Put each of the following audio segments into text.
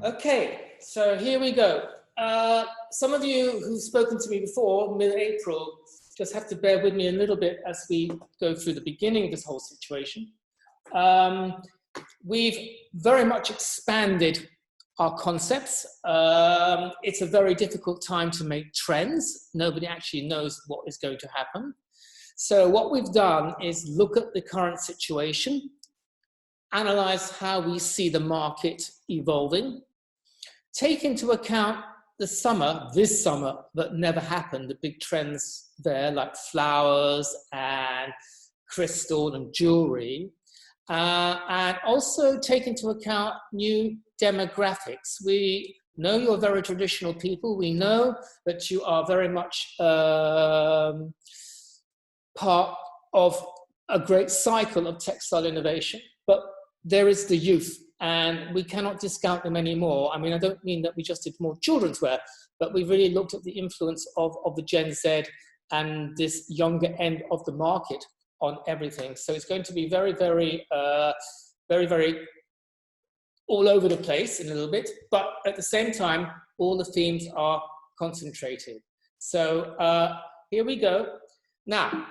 Okay, so here we go. Some of you who've spoken to me before, mid-April, just have to bear with me a little bit as we go through the beginning of this whole situation. We've very much expanded our concepts. It's a very difficult time to make trends. Nobody actually knows what is going to happen. So what we've done is look at the current situation, analyze how we see the market evolving, take into account the summer, this summer, that never happened, the big trends there like flowers and crystal and jewelry, and also take into account new demographics. We know you're very traditional people. We know that you are very much part of a great cycle of textile innovation, but there is the youth, and we cannot discount them anymore. I mean, I don't mean that we just did more children's wear, but we really looked at the influence of the Gen Z and this younger end of the market on everything. So it's going to be very, very all over the place in a little bit, but at the same time, all the themes are concentrated. So here we go. Now,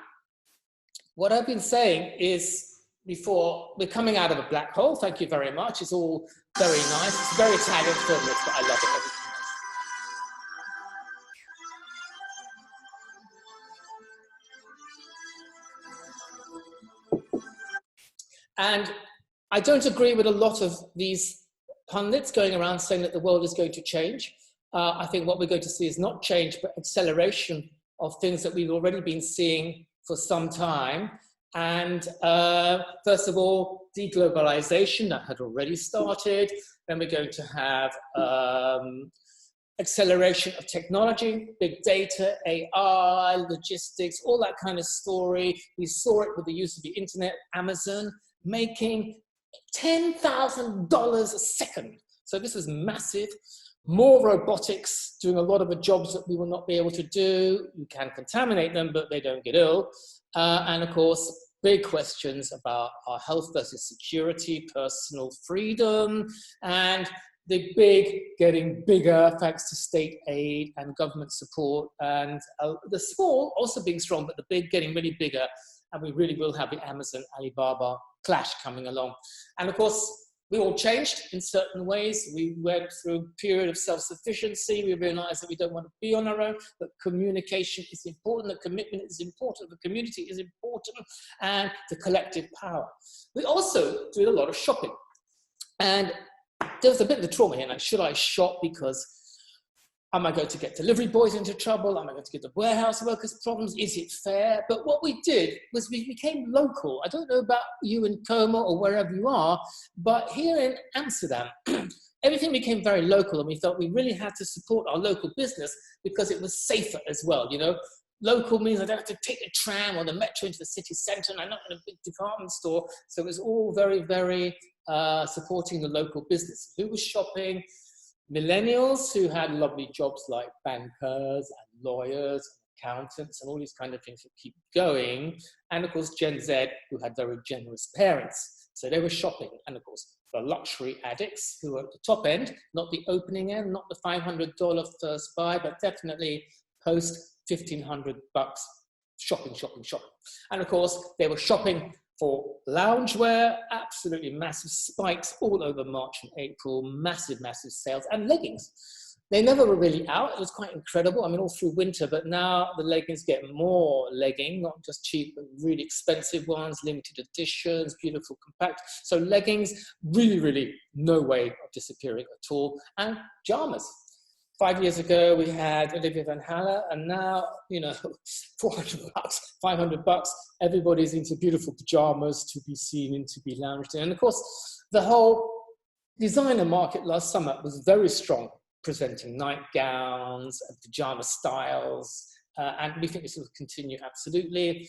what I've been saying is, before, we're coming out of a black hole. Thank you very much. It's all very nice. It's very Italian film, but I love it. And I don't agree with a lot of these pundits going around saying that the world is going to change. I think what we're going to see is not change, but acceleration of things that we've already been seeing for some time. And first of all, deglobalization, that had already started. Then we're going to have acceleration of technology, big data, AI, logistics, all that kind of story. We saw it with the use of the internet, Amazon making $10,000 a second. So this is massive. More robotics doing a lot of the jobs that we will not be able to do. You can contaminate them, but they don't get ill. And of course, big questions about our health versus security, personal freedom, and the big getting bigger thanks to state aid and government support, and the small also being strong, but the big getting really bigger. And we really will have the Amazon Alibaba clash coming along. And of course, we all changed in certain ways. We went through a period of self-sufficiency. We realized that we don't want to be on our own, that communication is important, that commitment is important, the community is important, and the collective power. We also did a lot of shopping. And there was a bit of the trauma here, like, should I shop because am I going to get delivery boys into trouble? Am I going to get the warehouse workers problems? Is it fair? But what we did was we became local. I don't know about you in Como or wherever you are, but here in Amsterdam, everything became very local, and we felt we really had to support our local business because it was safer as well, you know? Local means I don't have to take the tram or the metro into the city centre, and I'm not in a big department store. So it was all very, very supporting the local business. Who was shopping? Millennials who had lovely jobs like bankers and lawyers, and accountants, and all these kind of things that keep going. And of course, Gen Z, who had very generous parents. So they were shopping. And of course, the luxury addicts who were at the top end, not the opening end, not the $500 first buy, but definitely post $1,500 shopping. And of course, they were shopping for loungewear, absolutely massive spikes all over March and April, massive sales, and leggings. They never were really out. It was quite incredible. I mean, all through winter, but now the leggings get more legging, not just cheap, but really expensive ones, limited editions, beautiful, compact. So leggings, really no way of disappearing at all. And pajamas. 5 years ago, we had Olivia Van Halle, and now, you know, $400, $500, everybody's into beautiful pajamas to be seen and to be lounged in. And of course, the whole designer market last summer was very strong, presenting nightgowns and pajama styles, and we think this will continue absolutely.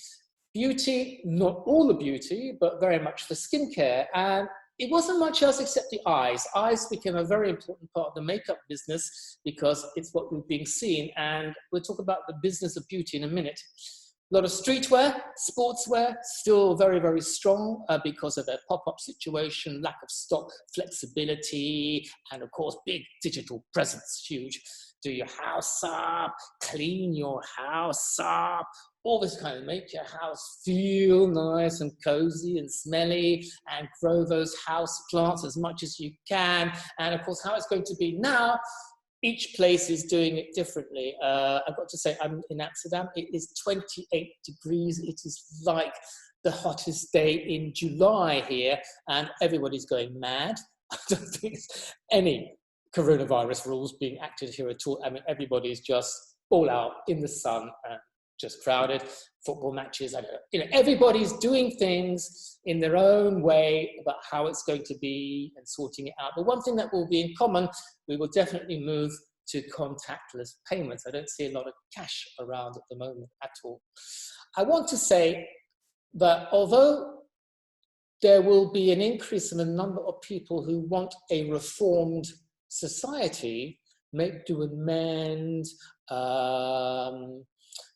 Beauty, not all the beauty, but very much for skincare, and it wasn't much else except the eyes. Eyes became a very important part of the makeup business because it's what we've been seeing, and we'll talk about the business of beauty in a minute. A lot of streetwear, sportswear, still very, very strong because of their pop-up situation, lack of stock, flexibility, and of course, big digital presence, huge. Do your house up, clean your house up, all this kind of make your house feel nice and cozy and smelly, and grow those house plants as much as you can. And of course, how it's going to be now, each place is doing it differently. I've got to say, I'm in Amsterdam. It is 28 degrees. It is like the hottest day in July here, and everybody's going mad. I don't think there's any coronavirus rules being acted here at all. I mean, everybody's just all out in the sun, just crowded. Football matches, I don't know. You know, everybody's doing things in their own way about how it's going to be and sorting it out. But one thing that will be in common, we will definitely move to contactless payments. I don't see a lot of cash around at the moment at all. I want to say that although there will be an increase in the number of people who want a reformed society, make, do, and mend,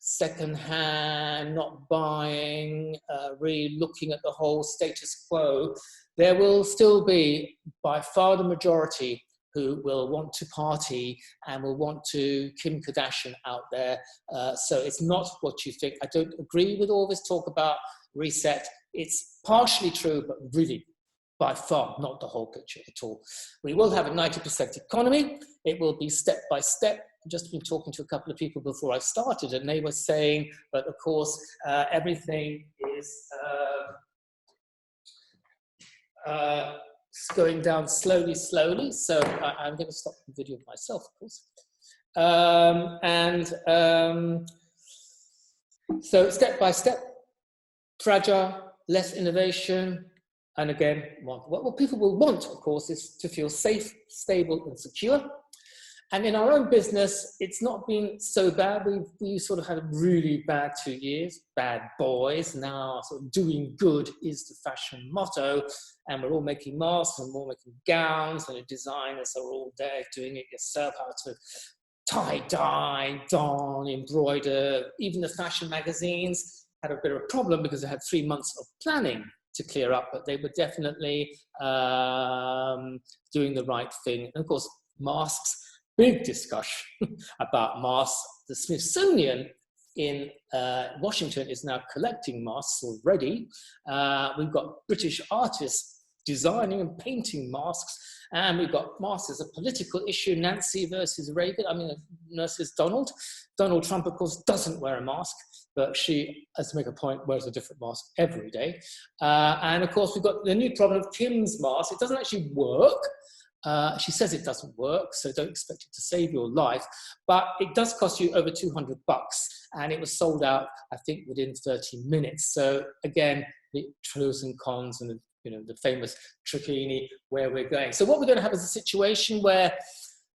second-hand, not buying, really looking at the whole status quo, there will still be by far the majority who will want to party and will want to Kim Kardashian out there. So it's not what you think. I don't agree with all this talk about reset. It's partially true, but really by far not the whole picture at all. We will have a 90% economy. It will be step by step. I've just been talking to a couple of people before I started, and they were saying that, of course, everything is going down slowly. So I'm going to stop the video myself, of course. So step by step, fragile, less innovation. And again, what people will want, of course, is to feel safe, stable, and secure. And in our own business, it's not been so bad. We sort of had a really bad 2 years, bad boys. Now sort of doing good is the fashion motto. And we're all making masks and we're all making gowns, and the designers are all there doing it yourself, how to tie-dye, darn, embroider. Even the fashion magazines had a bit of a problem because they had 3 months of planning to clear up, but they were definitely doing the right thing. And of course, masks. Big discussion about masks. The Smithsonian in Washington is now collecting masks already. We've got British artists designing and painting masks, and we've got masks as a political issue, Nancy versus Reagan, versus Donald. Donald Trump, of course, doesn't wear a mask, but she, as to make a point, wears a different mask every day. And of course, we've got the new problem of Kim's mask. It doesn't actually work. She says it doesn't work, so don't expect it to save your life, but it does cost you over $200, and it was sold out, I think, within 30 minutes. So again, the pros and cons, and the famous Tricchini, where we're going. So what we're going to have is a situation where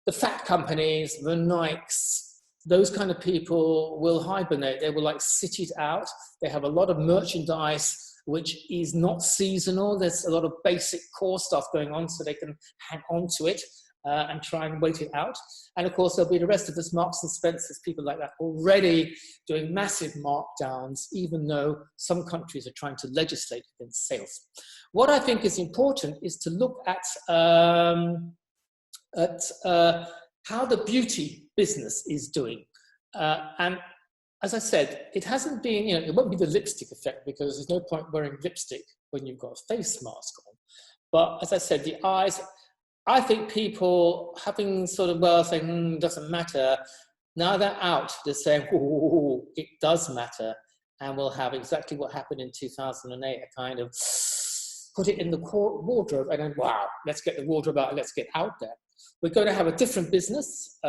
the fat companies, the Nikes, those kind of people will hibernate. They will sit it out. They have a lot of merchandise which is not seasonal. There's a lot of basic core stuff going on, so they can hang on to it and try and wait it out. And of course, there'll be the rest of us, Marks and Spencers, people like that, already doing massive markdowns, even though some countries are trying to legislate against sales. What I think is important is to look at how the beauty business is doing. And as I said, it hasn't been, it won't be the lipstick effect, because there's no point wearing lipstick when you've got a face mask on. But as I said, the eyes, I think people having sort of, saying, doesn't matter. Now they're out, they're saying, oh, it does matter. And we'll have exactly what happened in 2008, a kind of put it in the wardrobe, and then, wow, let's get the wardrobe out and let's get out there. We're going to have a different business.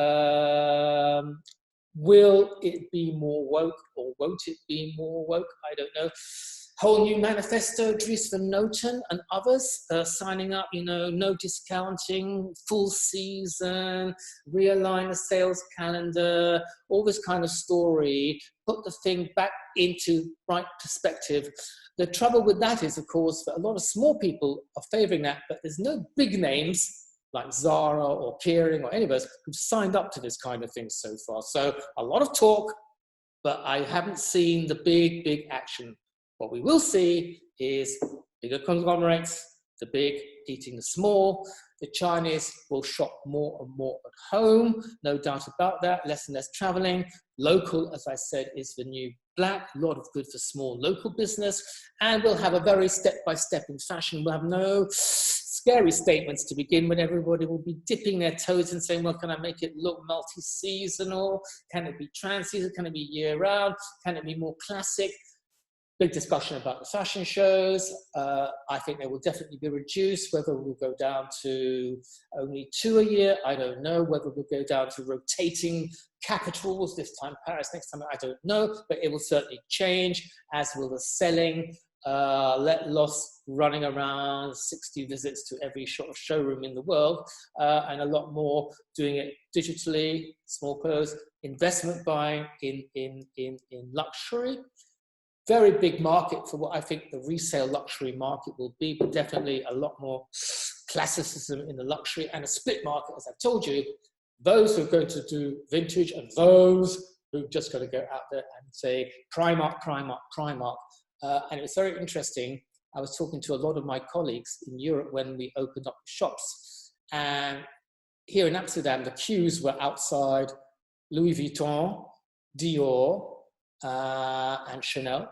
Will it be more woke, or won't it be more woke? I don't know. Whole new manifesto, Dries van Noten and others signing up, no discounting, full season, realign the sales calendar, all this kind of story, put the thing back into right perspective. The trouble with that is, of course, that a lot of small people are favoring that, but there's no big names like Zara or Kering or any of us who've signed up to this kind of thing so far. So a lot of talk, but I haven't seen the big action. What we will see is bigger conglomerates, the big eating the small. The Chinese will shop more and more at home, no doubt about that, less and less traveling. Local, as I said, is the new black, a lot of good for small local business, and we'll have a very step-by-step in fashion. We'll have no scary statements to begin with. Everybody will be dipping their toes and saying, well, can I make it look multi-seasonal? Can it be trans-season? Can it be year-round? Can it be more classic? Big discussion about the fashion shows. I think they will definitely be reduced. Whether we'll go down to only 2 a year, I don't know. Whether we'll go down to rotating capitals, this time Paris, next time, I don't know. But it will certainly change, as will the selling. Let loss running around 60 visits to every showroom in the world, and a lot more doing it digitally, small clothes, investment buying in luxury. Very big market for what I think the resale luxury market will be, but definitely a lot more classicism in the luxury, and a split market, as I've told you, those who are going to do vintage and those who are just going to go out there and say Primark, Primark, Primark. And it was very interesting. I was talking to a lot of my colleagues in Europe when we opened up shops, and here in Amsterdam, the queues were outside Louis Vuitton, Dior, and Chanel.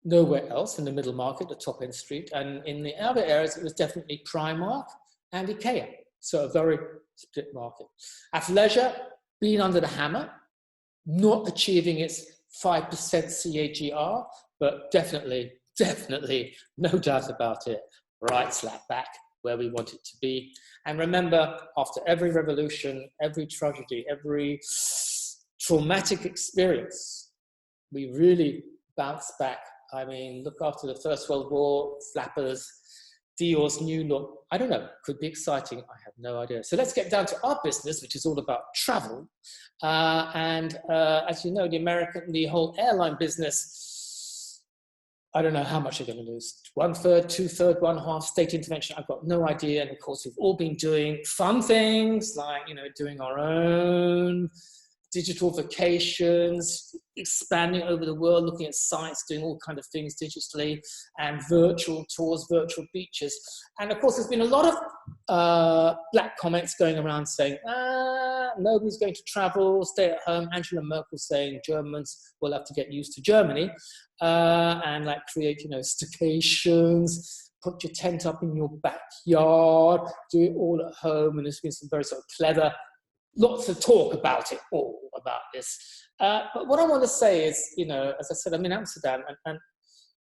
Nowhere else in the middle market, the top end street. And in the other areas, it was definitely Primark and IKEA. So a very split market. Athleisure, being under the hammer, not achieving its 5% CAGR, but definitely, no doubt about it, right slap back where we want it to be. And remember, after every revolution, every tragedy, every traumatic experience, we really bounce back. I mean, look after the First World War, flappers, Dior's new look. I don't know, could be exciting. I have no idea. So let's get down to our business, which is all about travel. As you know, the whole airline business, I don't know how much they're going to lose. 1/3, 2/3, 1/2 state intervention. I've got no idea. And of course, we've all been doing fun things like, doing our own digital vacations, expanding over the world, looking at sites, doing all kinds of things digitally, and virtual tours, virtual beaches. And of course, there's been a lot of black comments going around saying, nobody's going to travel, stay at home. Angela Merkel saying Germans will have to get used to Germany, and like create, staycations, put your tent up in your backyard, do it all at home. And there's been some very sort of clever, lots of talk about it all, about this. But what I want to say is, as I said, I'm in Amsterdam, and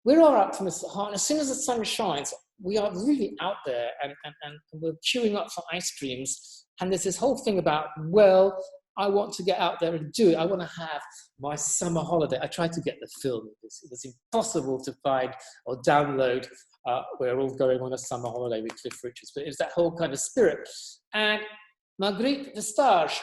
we're our optimists at heart. And as soon as the sun shines, we are really out there, and we're queuing up for ice creams. And there's this whole thing about, well, I want to get out there and do it. I want to have my summer holiday. I tried to get the film. It was impossible to find or download. We're all going on a summer holiday with Cliff Richards. But it was that whole kind of spirit. And Marguerite Vestager,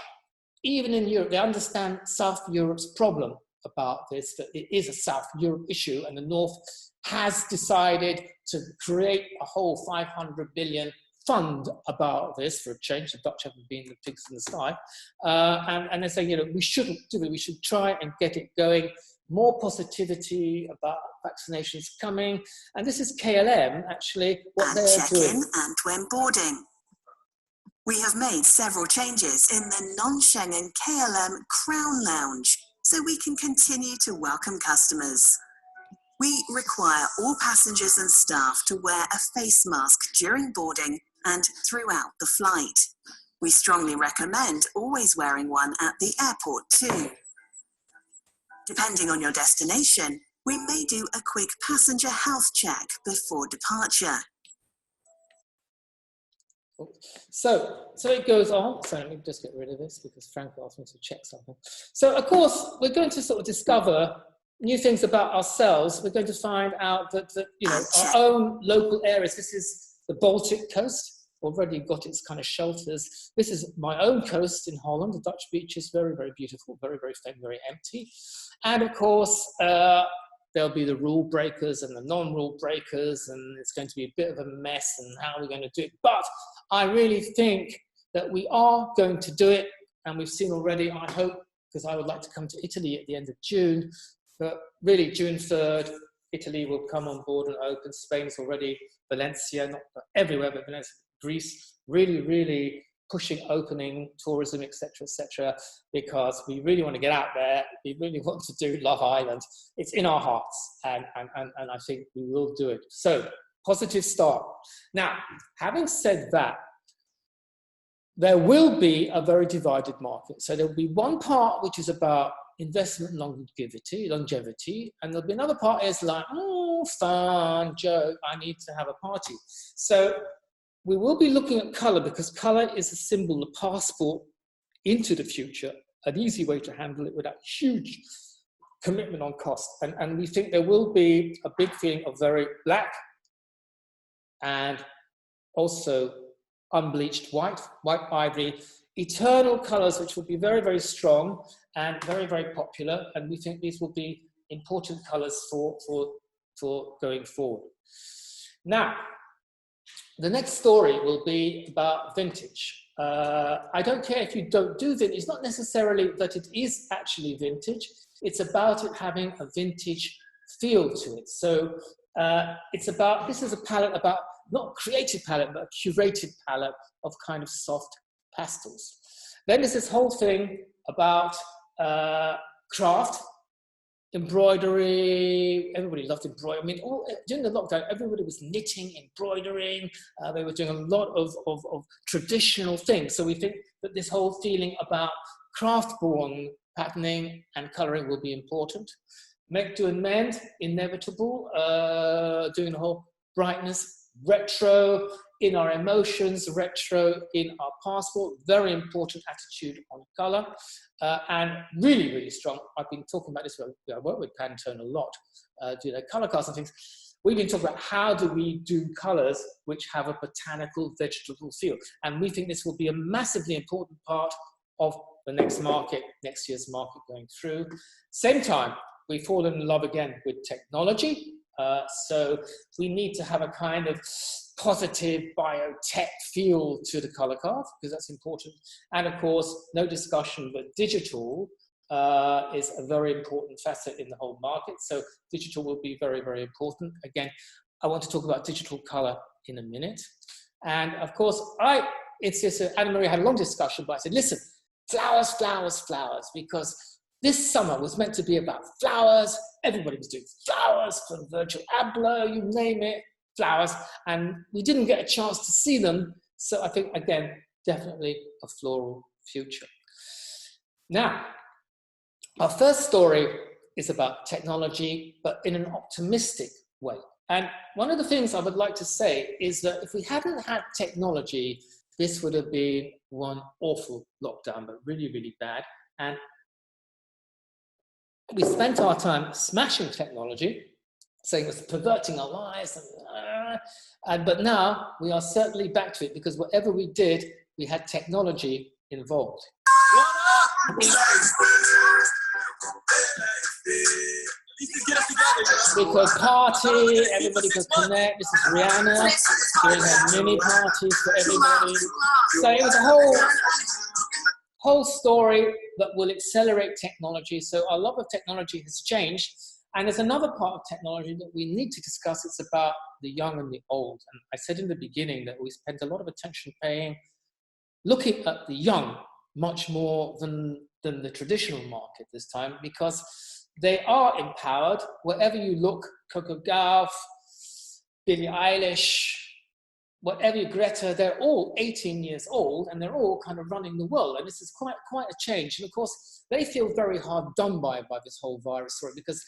even in Europe, they understand South Europe's problem about this, that it is a South Europe issue, and the North has decided to create a whole 500 billion fund about this for a change. The Dutch haven't been the pigs in the sky. And they say, we shouldn't do it. We should try and get it going. More positivity about vaccinations coming. And this is KLM, actually, what they're doing. Check-in and when boarding. We have made several changes in the non-Schengen KLM Crown Lounge so we can continue to welcome customers. We require all passengers and staff to wear a face mask during boarding and throughout the flight. We strongly recommend always wearing one at the airport too. Depending on your destination, we may do a quick passenger health check before departure. So it goes on. So let me just get rid of this because Frank asked me to check something. So of course, we're going to sort of discover new things about ourselves. We're going to find out that our own local areas. This is the Baltic coast, already got its kind of shelters. This is my own coast in Holland. The Dutch beach is very, very beautiful, very, very thin, very empty. And of course, there'll be the rule breakers and the non-rule breakers, and it's going to be a bit of a mess, and how are we going to do it? But I really think that we are going to do it, and we've seen already, I hope, because I would like to come to Italy at the end of June, but really June 3rd, Italy will come on board and open. Spain's already, Valencia, not everywhere, but Valencia, Greece, really, really pushing opening tourism, etc., because we really want to get out there. We really want to do Love Island. It's in our hearts, and I think we will do it. So, positive start. Now, having said that, there will be a very divided market. So there will be one part which is about investment longevity, and there'll be another part is like, oh, fun, joke, I need to have a party. So we will be looking at color, because color is a symbol, a passport into the future, an easy way to handle it without huge commitment on cost. And we think there will be a big feeling of very black and also unbleached white ivory, eternal colors which will be very, very strong and very, very popular. And we think these will be important colors for going forward. Now, the next story will be about vintage. I don't care if you don't do vintage. It's not necessarily that it is actually vintage. It's about it having a vintage feel to it. So it's about, this is a palette about, not a creative palette, but a curated palette of kind of soft pastels. Then there's this whole thing about craft, embroidery. Everybody loved embroidery. I mean, during the lockdown, everybody was knitting, embroidering. They were doing a lot of traditional things. So we think that this whole feeling about craft-born patterning and coloring will be important. Make, do, and mend, inevitable. Doing the whole brightness, retro in our emotions, retro in our passport. Very important attitude on color. And really, really strong. I've been talking about this, I work with Pantone a lot, do their color cards and things. We've been talking about how do we do colors which have a botanical, vegetable feel. And we think this will be a massively important part of the next year's market going through. Same time, we fall in love again with technology. So we need to have a kind of positive biotech feel to the color card, because that's important. And of course, no discussion, but digital is a very important facet in the whole market. So digital will be very, very important. Again, I want to talk about digital color in a minute. And of course, it's just, Anna-Maria had a long discussion, but I said, listen, flowers, flowers, flowers, because this summer was meant to be about flowers. Everybody was doing flowers from Virgil Abloh, you name it, flowers. And we didn't get a chance to see them. So I think, again, definitely a floral future. Now, our first story is about technology, but in an optimistic way. And one of the things I would like to say is that if we hadn't had technology, this would have been one awful lockdown, but really, really bad. And we spent our time smashing technology, saying it was perverting our lives, but now we are certainly back to it, because whatever we did, we had technology involved. We could party, everybody could connect. This is Rihanna doing her mini parties for everybody. So it was a whole story that will accelerate technology. So our love of technology has changed. And there's another part of technology that we need to discuss. It's about the young and the old. And I said in the beginning that we spent a lot of attention looking at the young much more than the traditional market this time, because they are empowered. Wherever you look, Coco Gauff, Billie Eilish, whatever you, Greta, they're all 18 years old and they're all kind of running the world. And this is quite a change. And of course, they feel very hard done by this whole virus story, because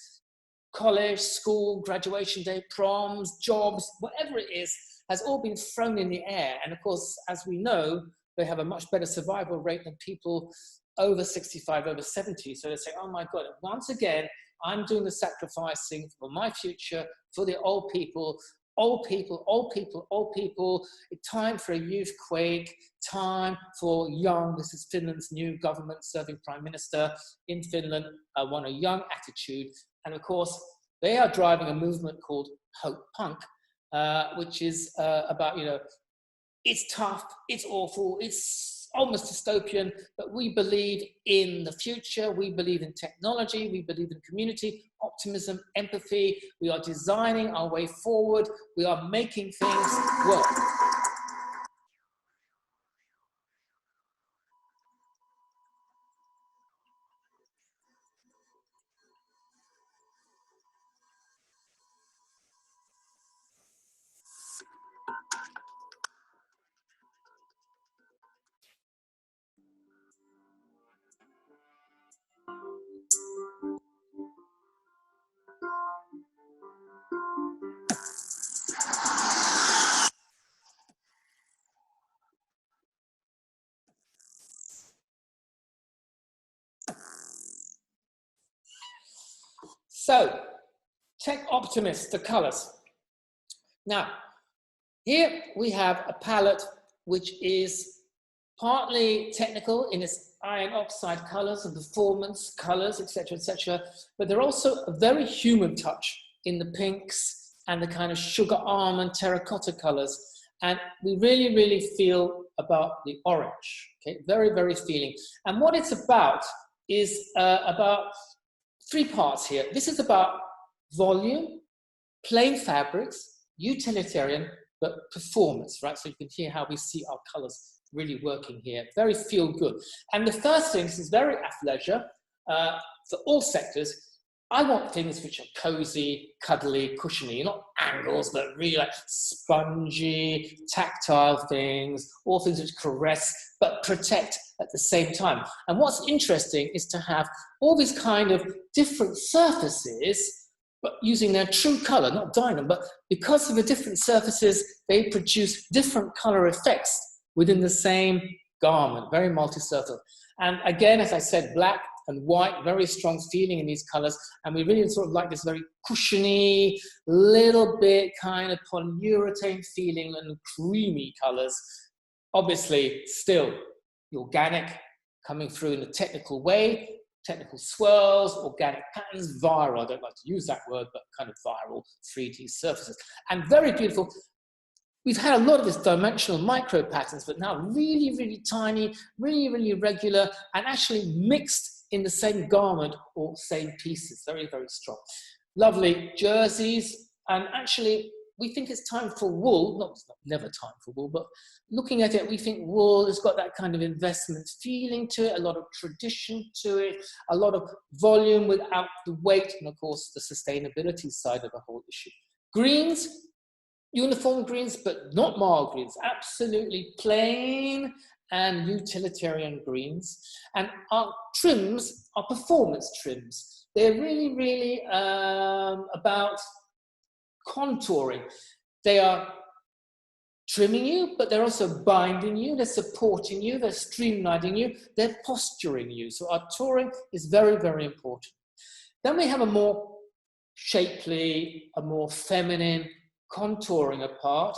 college, school, graduation day, proms, jobs, whatever it is, has all been thrown in the air. And of course, as we know, they have a much better survival rate than people over 65, over 70. So they say, oh my God, once again, I'm doing the sacrificing for my future, for the old people, old people, old people, old people. Time for a youth quake, time for young. This is Finland's new government serving prime minister in Finland, want a young attitude. And of course, they are driving a movement called Hope Punk, which is about, it's tough, it's awful, it's almost dystopian, but we believe in the future. We believe in technology. We believe in community, optimism, empathy. We are designing our way forward. We are making things work. So, Tech Optimist, the colors. Now, here we have a palette which is partly technical in its iron oxide colors and performance colors, etc., but they're also a very human touch in the pinks and the kind of sugar almond terracotta colors. And we really, really feel about the orange, okay? Very, very feeling. And what it's about is about 3 parts here. This is about volume, plain fabrics, utilitarian, but performance, right? So you can hear how we see our colors really working here. Very feel good. And the first thing is very athleisure for all sectors. I want things which are cozy, cuddly, cushiony, not angles, but really like spongy, tactile things, all things which caress, but protect at the same time. And what's interesting is to have all these kind of different surfaces, but using their true color, not dyeing them, but because of the different surfaces, they produce different color effects within the same garment, very multi-surface. And again, as I said, black and white, very strong feeling in these colors. And we really sort of like this very cushiony, little bit kind of polyurethane feeling and creamy colors. Obviously, still the organic coming through in a technical way, technical swirls, organic patterns, viral, I don't like to use that word, but kind of viral 3D surfaces. And very beautiful. We've had a lot of this dimensional micro patterns, but now really, really tiny, really, really regular, and actually mixed in the same garment or same pieces. Very, very strong. Lovely jerseys. And actually, we think it's time for wool. Not, it's not never time for wool, but looking at it, we think wool has got that kind of investment feeling to it, a lot of tradition to it, a lot of volume without the weight, and of course, the sustainability side of the whole issue. Greens. Uniform greens, but not mild greens, absolutely plain and utilitarian greens. And our trims are performance trims. They're really, really about contouring. They are trimming you, but they're also binding you, they're supporting you, they're streamlining you, they're posturing you. So our touring is very, very important. Then we have a more shapely, a more feminine, contouring apart.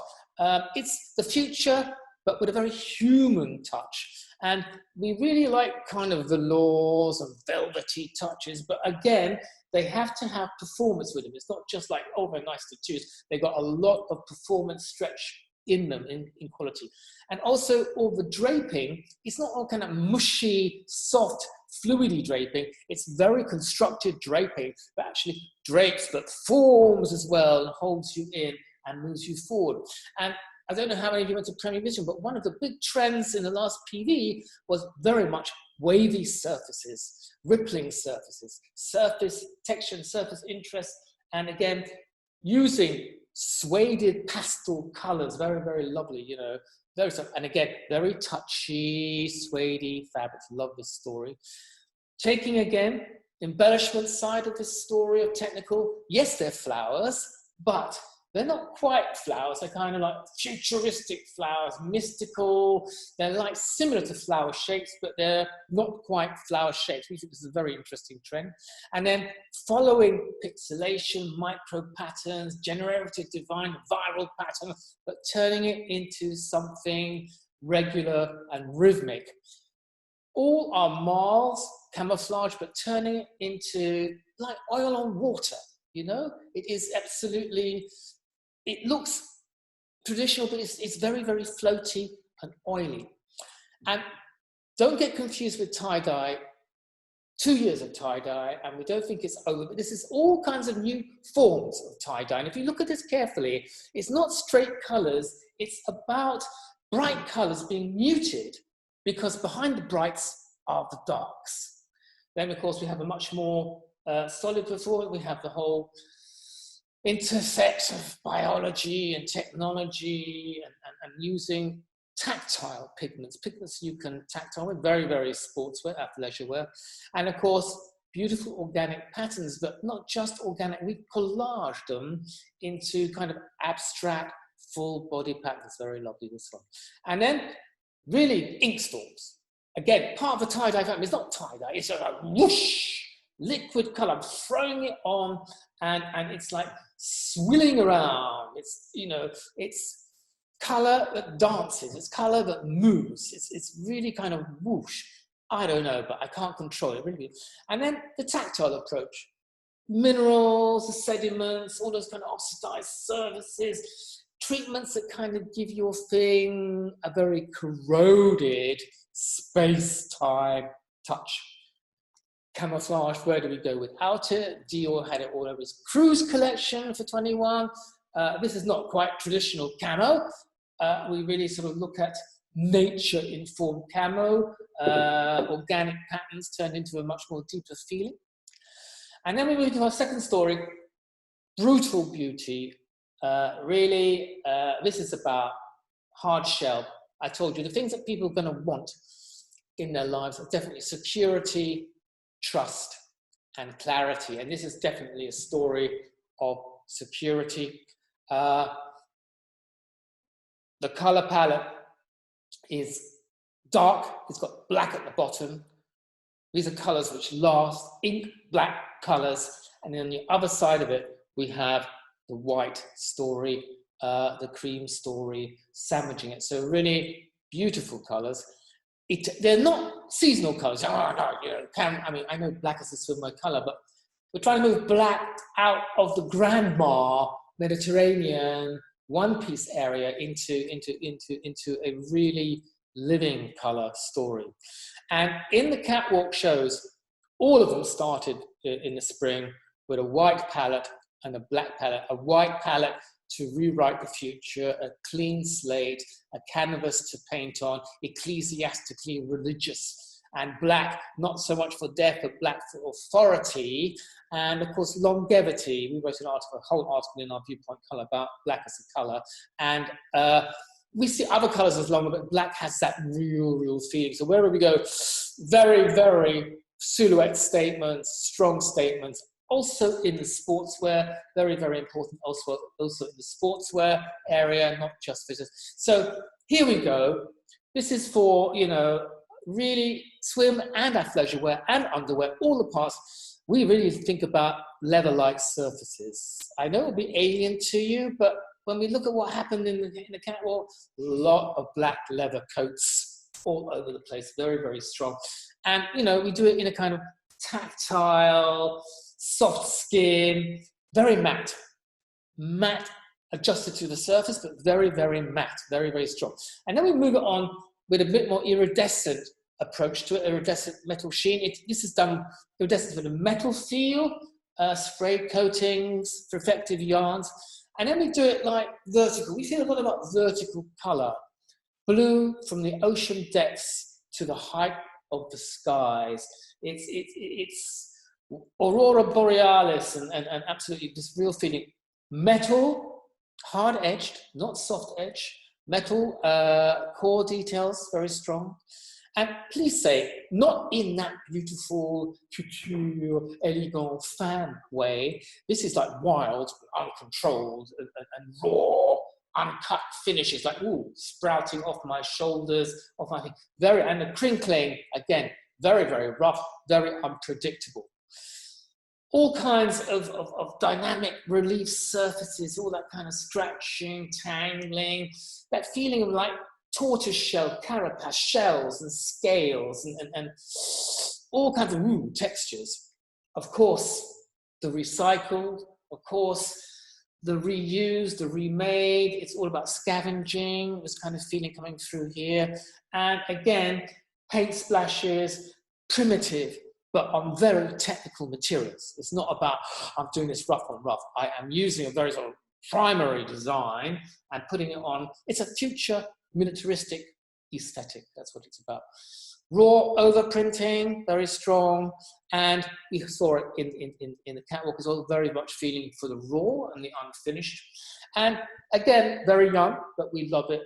It's the future, but with a very human touch. And we really like kind of velours and velvety touches, but again, they have to have performance with them. It's not just like, oh, very nice to choose. They've got a lot of performance stretch in them, in quality. And also all the draping, it's not all kind of mushy, soft, fluidy draping. It's very constructed draping that actually drapes, but forms as well and holds you in and moves you forward. And I don't know how many of you went to Premier Vision, but one of the big trends in the last PV was very much wavy surfaces, rippling surfaces, surface texture and surface interest. And again, using suede pastel colors, very, very lovely, you know, very soft. And again, very touchy, suede fabrics. Love this story. Taking again, embellishment side of this story of technical, yes, they're flowers, but they're not quite flowers. They're kind of like futuristic flowers, mystical. They're like similar to flower shapes, but they're not quite flower shapes. We think this is a very interesting trend. And then following pixelation, micro patterns, generative divine, viral pattern, but turning it into something regular and rhythmic. All are marls, camouflage, but turning it into like oil on water, you know? It is absolutely, it looks traditional, but it's very, very floaty and oily. And Don't get confused with tie-dye. 2 years of tie-dye, and we don't think it's over, but this is all kinds of new forms of tie-dye. And if you look at this carefully, it's not straight colors, it's about bright colors being muted, because behind the brights are the darks. Then, of course, we have a much more solid performance. We have the whole intersect of biology and technology and using tactile pigments you can tactile with, very, very sportswear, athleisure wear. And of course, beautiful organic patterns, but not just organic, we collage them into kind of abstract, full body patterns. Very lovely, this one. And then really ink storms. Again, part of the tie-dye family is not tie-dye, it's a whoosh, liquid color. I'm throwing it on and it's like swilling around. It's, you know, it's color that dances, it's color that moves, it's really kind of whoosh. I don't know, but I can't control it, really. And then the tactile approach. Minerals, the sediments, all those kind of oxidized surfaces, treatments that kind of give your thing a very corroded space-time touch. Camouflage, where do we go without it? Dior had it all over his cruise collection for 21. This is not quite traditional camo. We really sort of look at nature-informed camo, organic patterns turned into a much more deeper feeling. And then we move to our second story, brutal beauty. Really, this is about hard shell. I told you, the things that people are going to want in their lives are definitely security, trust, and clarity. And this is definitely a story of security. The color palette is dark, it's got black at the bottom. These are colors which last, ink black colors. And then on the other side of it, we have the white story, the cream story, sandwiching it. So really beautiful colors. They're not seasonal colors. Oh, no, you know, I mean, I know black is a swimwear color, but we're trying to move black out of the grandma Mediterranean one-piece area into a really living color story. And in the catwalk shows, all of them started in the spring with a white palette and a black palette. A white palette to rewrite the future, a clean slate, a canvas to paint on, ecclesiastically religious, and black, not so much for death, but black for authority, and of course longevity. We wrote an article, a whole article in our Viewpoint Color about black as a color, and we see other colors as longer, but black has that real feeling. So wherever we go, very, very silhouette statements, strong statements. Also in the sportswear, very, very important. Also in the sportswear area, not just business. So here we go. This is for, you know, really swim and athleisure wear and underwear, all the parts. We really think about leather-like surfaces. I know it'll be alien to you, but when we look at what happened in the catwalk, a lot of black leather coats all over the place, very, very strong. And, you know, we do it in a kind of tactile, soft skin, very matte. Matte adjusted to the surface, but very, very matte, very, very strong. And then we move it on with a bit more iridescent approach to it, iridescent metal sheen. This is done iridescent with a metal feel, spray coatings, reflective yarns. And then we do it like vertical. We feel a lot about vertical color. Blue from the ocean depths to the height of the skies. It's Aurora Borealis and absolutely this real feeling. Metal, hard edged, not soft edge. Metal, core details, very strong. And please say, not in that beautiful, couture, elegant, fan way. This is like wild, uncontrolled, and raw, uncut finishes, like, ooh, sprouting off my shoulders, off my thing. Very, and the crinkling, again, very, very rough, very unpredictable. All kinds of dynamic relief surfaces, all that kind of scratching, tangling, that feeling of like tortoiseshell, carapace, shells and scales and all kinds of textures. Of course, the recycled, of course, the reused, the remade. It's all about scavenging, this kind of feeling coming through here. And again, paint splashes, primitive, but on very technical materials. It's not about, I'm doing this rough on rough. I am using a very sort of primary design and putting it on. It's a future militaristic aesthetic. That's what it's about. Raw overprinting, very strong, and we saw it in the catwalk as well, very much feeling for the raw and the unfinished. And again, very young, but we love it.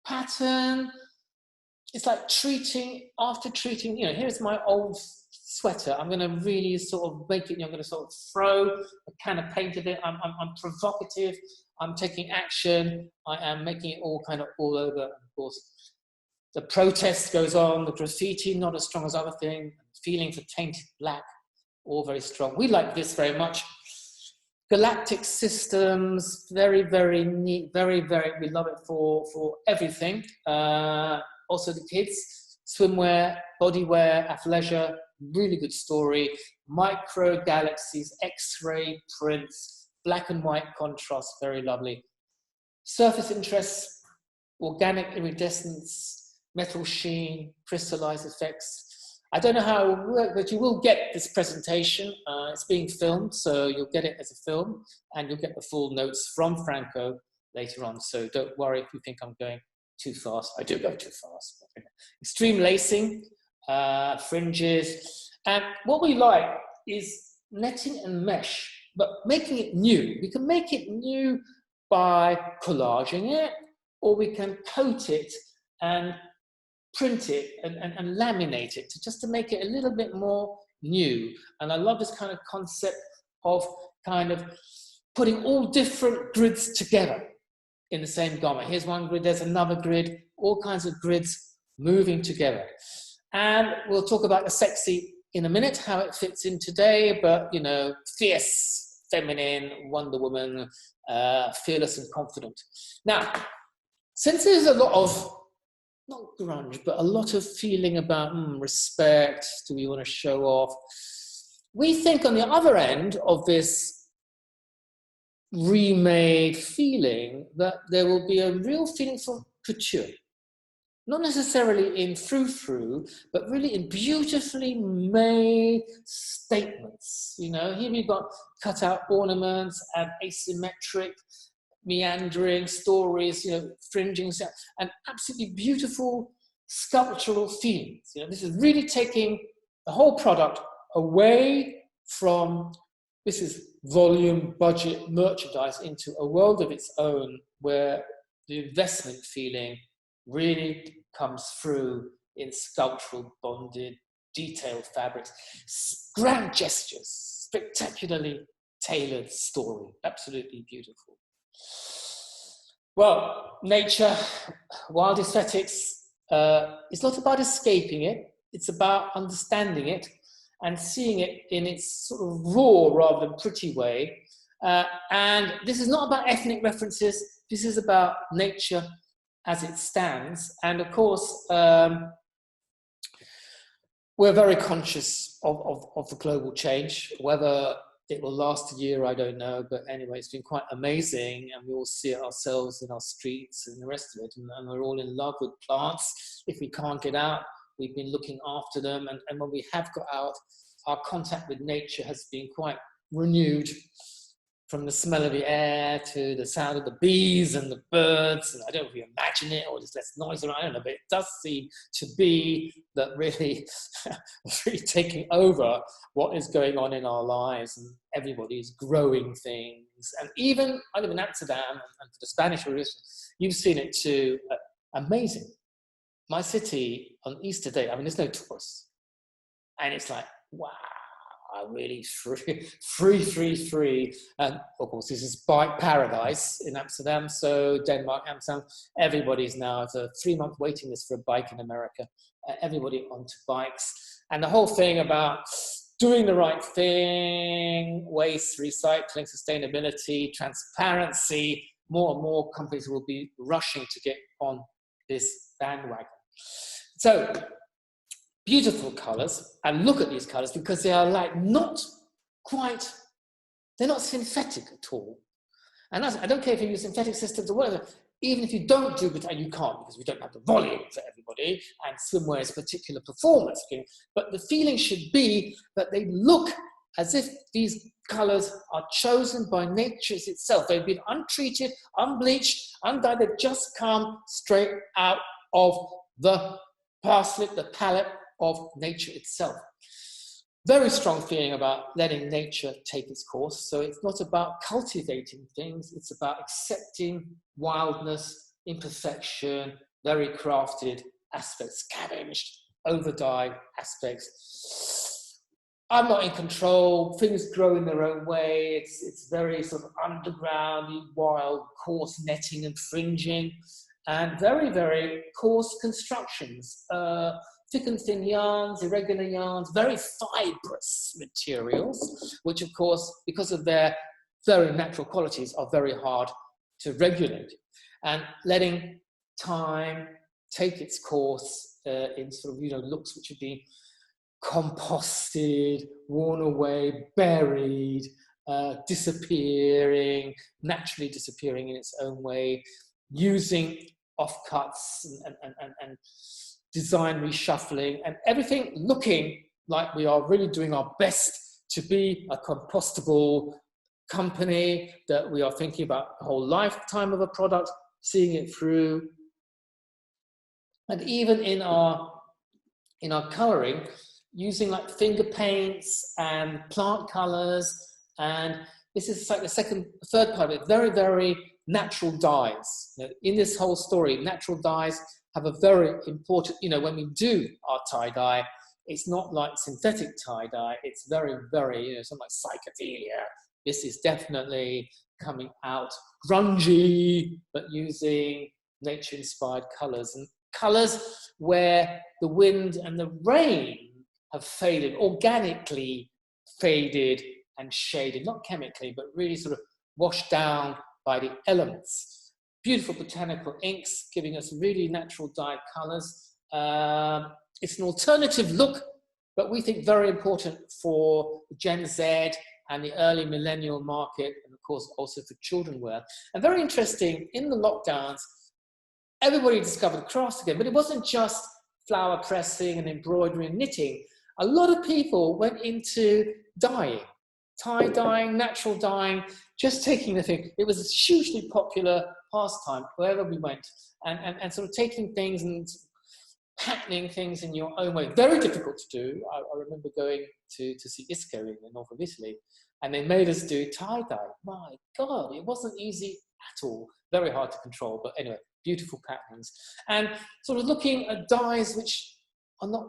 Pattern, it's like after treating, you know, here's my old sweater. I'm going to really sort of make it, I'm going to sort of throw a can of paint at it. I'm provocative. I'm taking action. I am making it all kind of all over. Of course, the protest goes on, the graffiti, not as strong as other things. Feeling for tainted black, all very strong. We like this very much. Galactic systems, very, very neat, very, very, we love it for everything. Also the kids, swimwear, bodywear, athleisure, really good story. Micro galaxies, X-ray prints, black and white contrast, very lovely. Surface interests, organic iridescence, metal sheen, crystallized effects. I don't know how it will work, but you will get this presentation. It's being filmed, so you'll get it as a film, and you'll get the full notes from Franco later on. So don't worry if you think I'm going too fast. I do go too fast. Extreme lacing, fringes. And what we like is netting and mesh, but making it new. We can make it new by collaging it, or we can coat it and print it and laminate it just to make it a little bit more new. And I love this kind of concept of kind of putting all different grids together in the same garment. Here's one grid, there's another grid, all kinds of grids moving together. And we'll talk about the sexy in a minute, how it fits in today, but you know, fierce, feminine, Wonder Woman, fearless and confident. Now, since there's a lot of not grunge, but a lot of feeling about respect, do we want to show off? We think on the other end of this remade feeling that there will be a real feeling for couture. Not necessarily in frou-frou, but really in beautifully made statements. You know, here we've got cut out ornaments and asymmetric meandering stories, you know, fringing, and absolutely beautiful sculptural feelings. You know, this is really taking the whole product away from, this is volume budget merchandise, into a world of its own where the investment feeling really comes through in sculptural bonded, detailed fabrics. Grand gestures, spectacularly tailored story, absolutely beautiful. Well, nature, wild aesthetics, it's not about escaping it, it's about understanding it and seeing it in its sort of raw rather than pretty way. And this is not about ethnic references, this is about nature as it stands. And of course, we're very conscious of the global change. Whether it will last a year, I don't know, but anyway, it's been quite amazing, and we all see it ourselves in our streets and the rest of it, and we're all in love with plants. If we can't get out, we've been looking after them, and when we have got out, our contact with nature has been quite renewed, from the smell of the air to the sound of the bees and the birds, and I don't know if you imagine it, or there's less noise around, I don't know, but it does seem to be that really, really taking over what is going on in our lives, and everybody's growing things. And even, I live in Amsterdam, and for the Spanish audience, you've seen it too, amazing. My city on Easter Day, I mean, there's no tourists, and it's like, wow. Really free. And of course, this is bike paradise in Amsterdam. So Denmark, Amsterdam, everybody's now, it's a 3-month waiting list for a bike in America. Everybody onto bikes. And the whole thing about doing the right thing, waste, recycling, sustainability, transparency, more and more companies will be rushing to get on this bandwagon. So, beautiful colors, and look at these colors because they are like not quite, they're not synthetic at all. And I don't care if you use synthetic systems or whatever, even if you don't do it, and you can't because we don't have the volume for everybody, and swimwear is a particular performance thing, but the feeling should be that they look as if these colors are chosen by nature itself. They've been untreated, unbleached, undyed. They've just come straight out of the parslip, the palette of nature itself. Very strong feeling about letting nature take its course. So it's not about cultivating things, it's about accepting wildness, imperfection, very crafted aspects, scavenged, over-dyed aspects. I'm not in control, things grow in their own way, it's very sort of underground, wild, coarse netting and fringing, and very, very coarse constructions. Thick and thin yarns, irregular yarns, very fibrous materials, which of course, because of their very natural qualities, are very hard to regulate. And letting time take its course in sort of, looks which have been composted, worn away, buried, disappearing, naturally disappearing in its own way, using offcuts and design reshuffling, and everything looking like we are really doing our best to be a compostable company, that we are thinking about the whole lifetime of a product, seeing it through. And even in our coloring, using like finger paints and plant colors, and this is like the third part of it, very, very natural dyes. In this whole story, natural dyes have a very important, when we do our tie-dye, it's not like synthetic tie-dye, it's very, very, something like psychedelia. This is definitely coming out grungy, but using nature-inspired colors, and colors where the wind and the rain have faded, organically faded and shaded, not chemically, but really sort of washed down by the elements. Beautiful botanical inks, giving us really natural dyed colors. It's an alternative look, but we think very important for Gen Z and the early millennial market, and of course also for children wear. And very interesting, in the lockdowns, everybody discovered crafts again, but it wasn't just flower pressing and embroidery and knitting. A lot of people went into dyeing, tie-dyeing, natural dyeing, just taking the thing. It was a hugely popular pastime wherever we went, and sort of taking things and patterning things in your own way. Very difficult to do. I remember going to see Isco in the north of Italy, and they made us do tie-dye. My God, it wasn't easy at all. Very hard to control, but anyway, beautiful patterns. And sort of looking at dyes which are not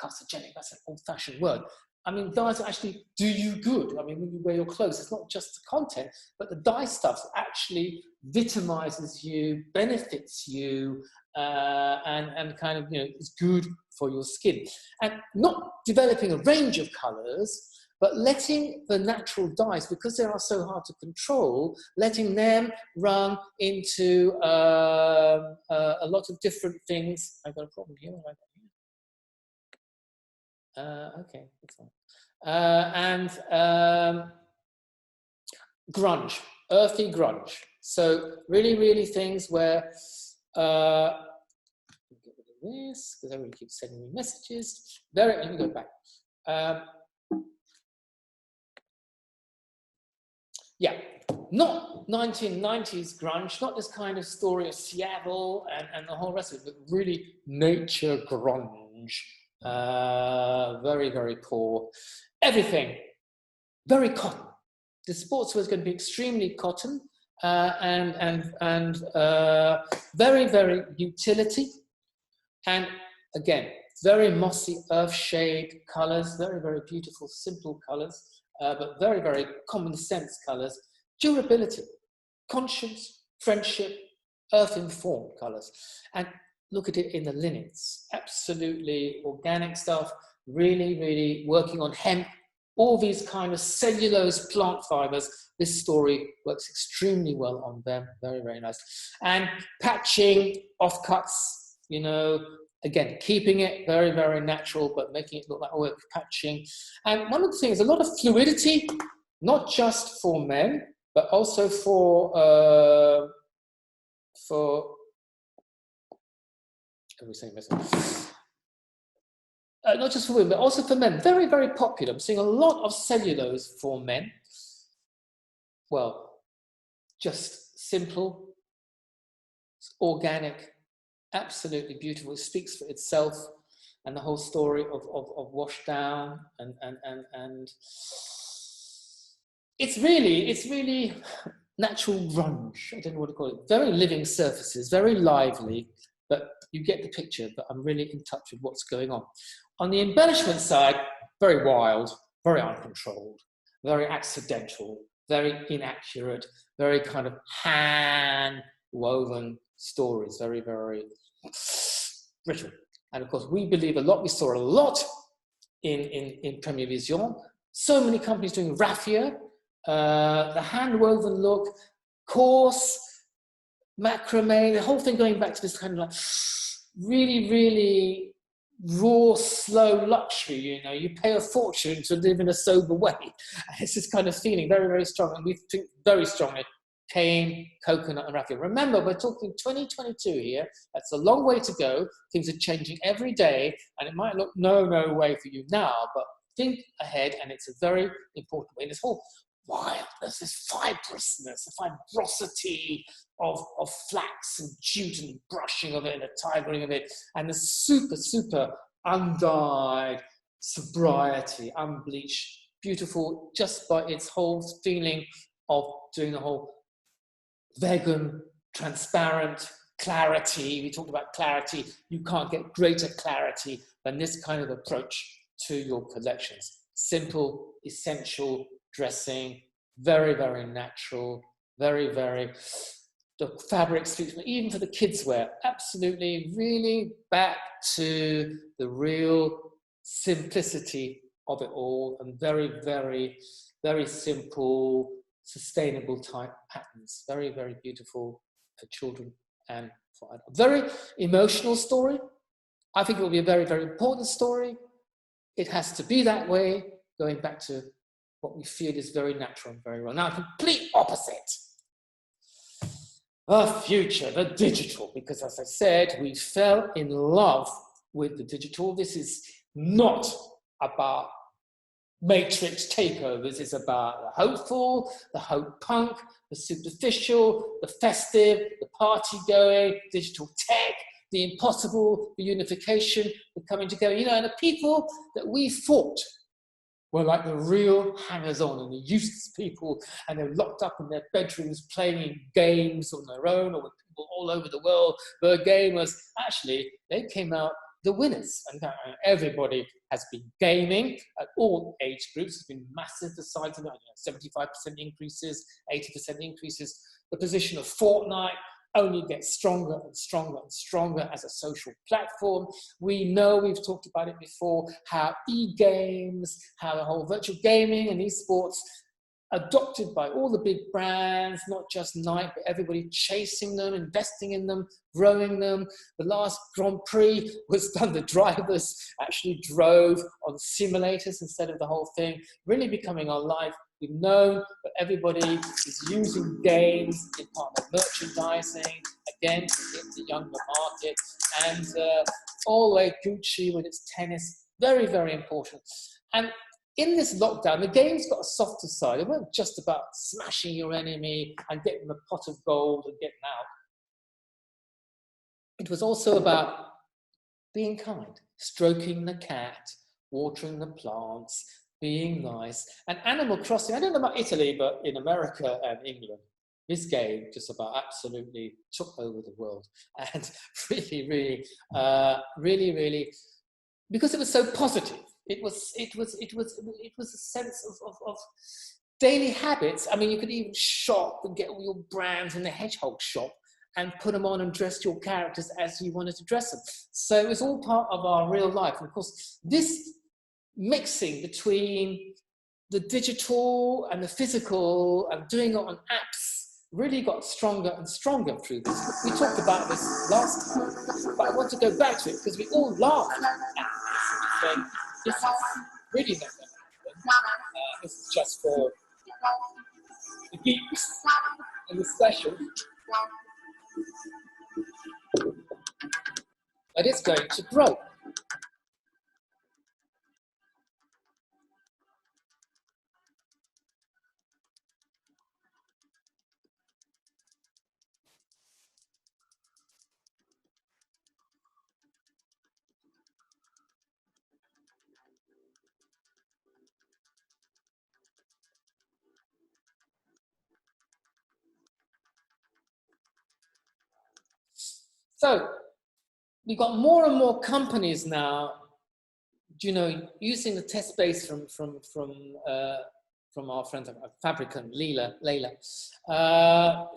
carcinogenic, that's an old-fashioned word. I mean, dyes actually do you good. I mean, when you wear your clothes, it's not just the content, but the dye stuff actually vitamizes you, benefits you, and kind of, is good for your skin. And not developing a range of colors, but letting the natural dyes, because they are so hard to control, letting them run into a lot of different things. I've got a problem here. Okay, that's fine. Grunge, earthy grunge. So really, really things where, get rid of this, because everybody keeps sending me messages. Let me go back. Yeah, not 1990s grunge, not this kind of story of Seattle and the whole rest of it, but really nature grunge. Very, very poor. Everything, very cotton. The sportswear is going to be extremely cotton and very, very utility. And again, very mossy earth shade colors, very, very beautiful, simple colors, but very, very common sense colors. Durability, conscience, friendship, earth-informed colors. And look at it in the linens, absolutely organic stuff, really, really working on hemp, all these kind of cellulose plant fibers. This story works extremely well on them, very, very nice. And patching, offcuts, again, keeping it very, very natural, but making it look like we're patching. And one of the things, a lot of fluidity, not just for men, but also for for, not just for women, but also for men. Very, very popular. I'm seeing a lot of cellulose for men. Well, just simple, organic, absolutely beautiful. It speaks for itself, and the whole story of wash down and it's really natural grunge. I don't know what to call it. Very living surfaces, very lively, but you get the picture. But I'm really in touch with what's going on. On the embellishment side, very wild, very uncontrolled, very accidental, very inaccurate, very kind of hand-woven stories, very, very brittle. And of course, we believe a lot, we saw a lot in Premier Vision. So many companies doing raffia, the hand-woven look, coarse, macrame, the whole thing going back to this kind of like really, really raw, slow luxury. You know, you pay a fortune to live in a sober way. It's this kind of feeling, very, very strong. And we think very strongly, cane, coconut, and raffia. Remember, we're talking 2022 here. That's a long way to go. Things are changing every day, and it might look no way for you now, but think ahead, and it's a very important way. This whole wildness, this fibrousness, the fibrosity of flax and jute and brushing of it and the tigering of it, and the super undyed sobriety, unbleached, beautiful, just by its whole feeling of doing the whole vegan, transparent clarity. We talked about clarity. You can't get greater clarity than this kind of approach to your collections. Simple, essential dressing, very, very natural, very, the fabric suits, even for the kids wear, absolutely, really back to the real simplicity of it all, and very simple, sustainable type patterns. Very, very beautiful for children and for adults. Very emotional story. I think it will be a very, very important story. It has to be that way, going back to what we feel is very natural and very real. Now, complete opposite. The future, the digital, because as I said, we fell in love with the digital. This is not about matrix takeovers. It's about the hopeful, the hope punk, the superficial, the festive, the party going, digital tech, the impossible, the unification, the coming together. You know, and the people that we thought were like the real hangers-on and the useless people, and they're locked up in their bedrooms playing games on their own, or with people all over the world, the gamers. Actually, they came out the winners, and everybody has been gaming at all age groups. It's been massive, the size of it, 75% increases, 80% increases. The position of Fortnite only gets stronger and stronger and stronger as a social platform. We know, we've talked about it before, how e-games, how the whole virtual gaming and esports adopted by all the big brands, not just Nike, but everybody chasing them, investing in them, growing them. The last Grand Prix was done, the drivers actually drove on simulators instead of the whole thing, really becoming our life. We've known that everybody is using games in part of merchandising, again, to hit the younger market, and all the way Gucci with its tennis, very, very important. And in this lockdown, the game's got a softer side. It wasn't just about smashing your enemy and getting a pot of gold and getting out. It was also about being kind, stroking the cat, watering the plants, being nice. And Animal Crossing, I don't know about Italy, but in America and England, this game just about absolutely took over the world. And really, because it was so positive. It was a sense of daily habits. I mean, you could even shop and get all your brands in the hedgehog shop and put them on and dress your characters as you wanted to dress them. So it was all part of our real life. And of course, this mixing between the digital and the physical and doing it on apps really got stronger and stronger through this. We talked about this last time, but I want to go back to it because we all laughed at this. This is really not going to happen. This is just for the geeks and the special. and it's going to grow. So we've got more and more companies now, you know, using the test base from our friends, Fabricant, Layla,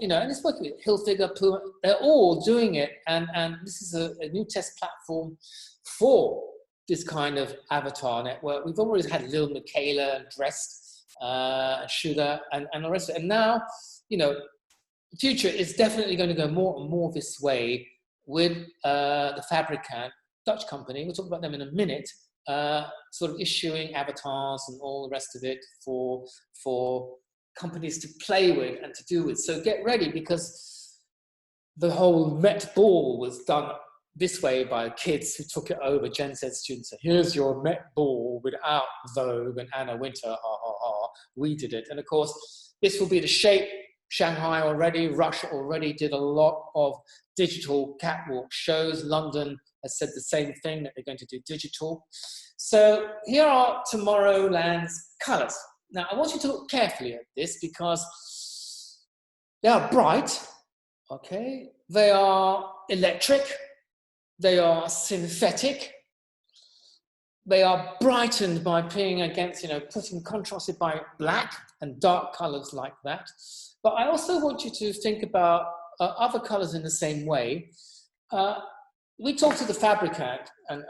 you know, and it's working with Hilfiger, Puma, they're all doing it, and this is a new test platform for this kind of avatar network. We've always had Lil Michaela and Dressed, Sugar, and the rest of it, and now, you know, the future is definitely going to go more and more this way with the Fabricant, Dutch company, we'll talk about them in a minute, sort of issuing avatars and all the rest of it for companies to play with and to do with. So get ready, because the whole Met Ball was done this way by kids who took it over, Gen Z students. So here's your Met Ball without Vogue and Anna Wintour, ha ha ha. We did it. And of course, this will be the shape. Shanghai already, Russia already did a lot of digital catwalk shows. London has said the same thing, that they're going to do digital. So here are Tomorrowland's colours. Now, I want you to look carefully at this, because they are bright, okay? They are electric, they are synthetic, they are brightened by being against, you know, putting contrasted by black and dark colours like that. But I also want you to think about other colours in the same way. We talked to the Fabricant, and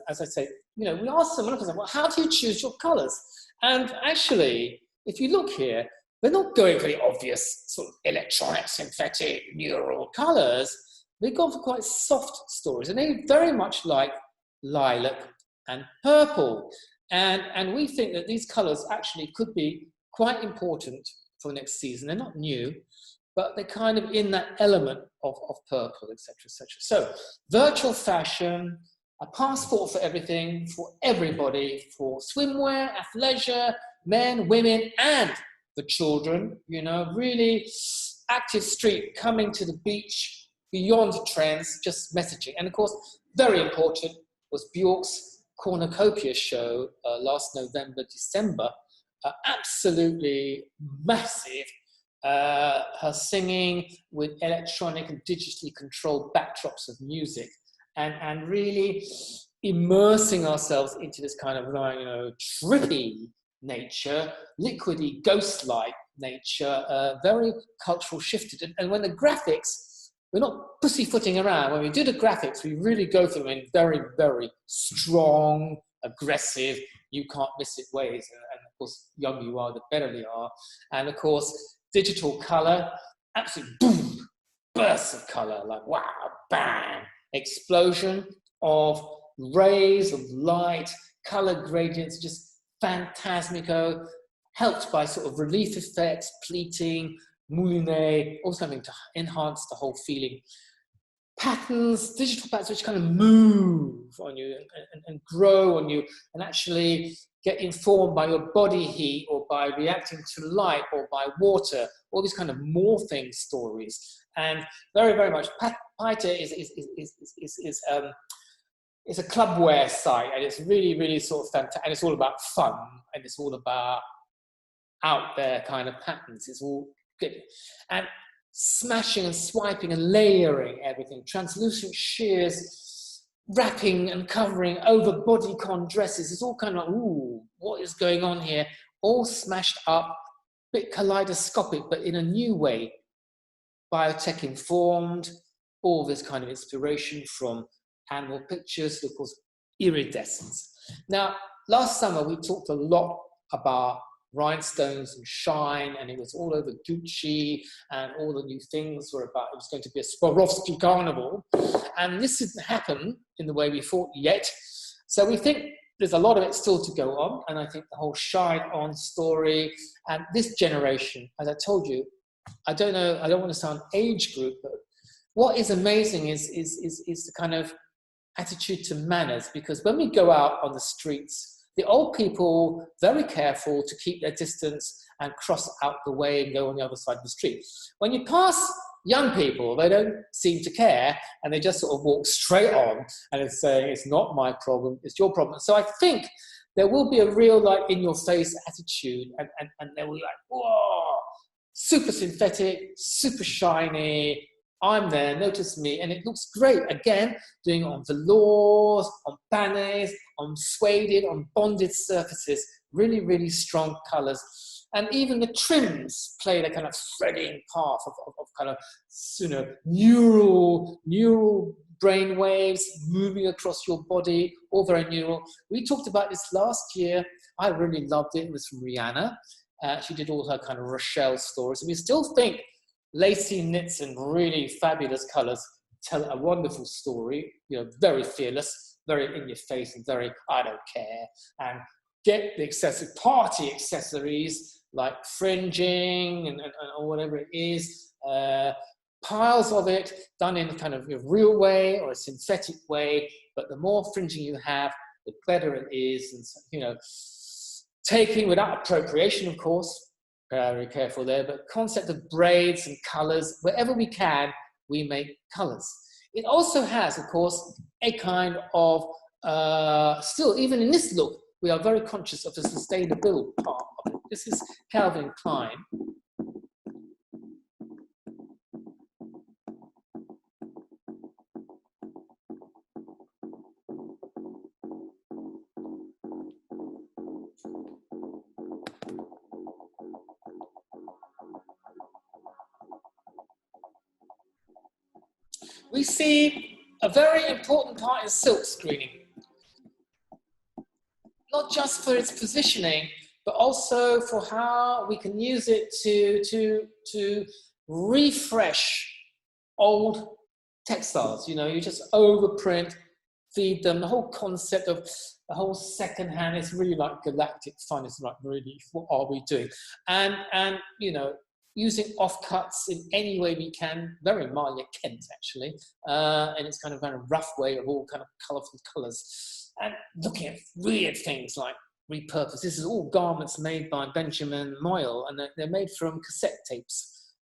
as I say, you know, we asked them, well, how do you choose your colours? And actually, if you look here, they're not going for the obvious sort of electronic, synthetic, neural colours. They go for quite soft stories, and they very much like lilac and purple. And we think that these colours actually could be quite important for next season. They're not new, but they're kind of in that element of purple, etc., etc. So virtual fashion, a passport for everything, for everybody, for swimwear, athleisure, men, women, and the children, you know, really active street, coming to the beach, beyond trends, just messaging. And of course, very important was Bjork's Cornucopia show last November, December. Absolutely massive. Her singing with electronic and digitally controlled backdrops of music, and really immersing ourselves into this kind of, you know, trippy nature, liquidy, ghost-like nature, very cultural shifted. And when the graphics, we're not pussyfooting around. When we do the graphics, we really go through them in very, very strong, aggressive, you can't miss it ways. And of course, young you are, the better they are. And of course, digital color, absolute boom, bursts of color, like wow, bang, explosion of rays of light, color gradients, just phantasmico, helped by sort of relief effects, pleating, moulinet, also having to enhance the whole feeling. Patterns, digital patterns which kind of move on you and grow on you, and actually get informed by your body heat, or by reacting to light, or by water, all these kind of morphing stories. And very, very much, Paita is a clubwear site, and it's really, really sort of fantastic, and it's all about fun, and it's all about out there kind of patterns. It's all good. And smashing and swiping and layering everything, translucent sheers, wrapping and covering over bodycon dresses. It's all kind of like, ooh, what is going on here? All smashed up, bit kaleidoscopic, but in a new way. Biotech informed, all this kind of inspiration from animal pictures, of course, iridescence. Now, last summer we talked a lot about rhinestones and shine, and it was all over Gucci, and all the new things were about, it was going to be a Swarovski carnival, and this didn't happen in the way we thought yet. So we think there's a lot of it still to go on, and I think the whole shine on story, and this generation, as I told you, I don't know, I don't want to sound age group, but what is amazing is the kind of attitude to manners, because when we go out on the streets, the old people, very careful to keep their distance and cross out the way and go on the other side of the street. When you pass young people, they don't seem to care, and they just sort of walk straight on, and it's saying, it's not my problem, it's your problem. So I think there will be a real, like, in-your-face attitude, and they will be like, whoa, super synthetic, super shiny, I'm there, notice me, and it looks great. Again, doing it on velours, on banners, on suede, on bonded surfaces, really, really strong colours. And even the trims play the kind of threading path of kind of, you know, neural brain waves moving across your body, all very neural. We talked about this last year. I really loved it. It was from Rihanna. She did all her kind of Rochelle stories. And we still think lacy knits and really fabulous colours tell a wonderful story, you know, very fearless, very in your face, and very, I don't care. And get the excessive party accessories like fringing and or whatever it is, piles of it done in a kind of a real way or a synthetic way, but the more fringing you have, the better it is. And, you know, taking without appropriation, of course, very careful there, but concept of braids and colours, wherever we can, we make colours. It also has, of course, a kind of, still, even in this look, we are very conscious of the sustainable part of it. This is Calvin Klein. We see a very important part in silk screening, not just for its positioning, but also for how we can use it to refresh old textiles. You know, you just overprint, feed them. The whole concept of the whole second-hand is really like galactic fun. It's like, really, what are we doing? And you know, using offcuts in any way we can, very Malia Kent actually, and it's kind of a rough way of all kind of colourful colours. And looking at weird things like repurpose. This is all garments made by Benjamin Moyle, and they're made from cassette tapes,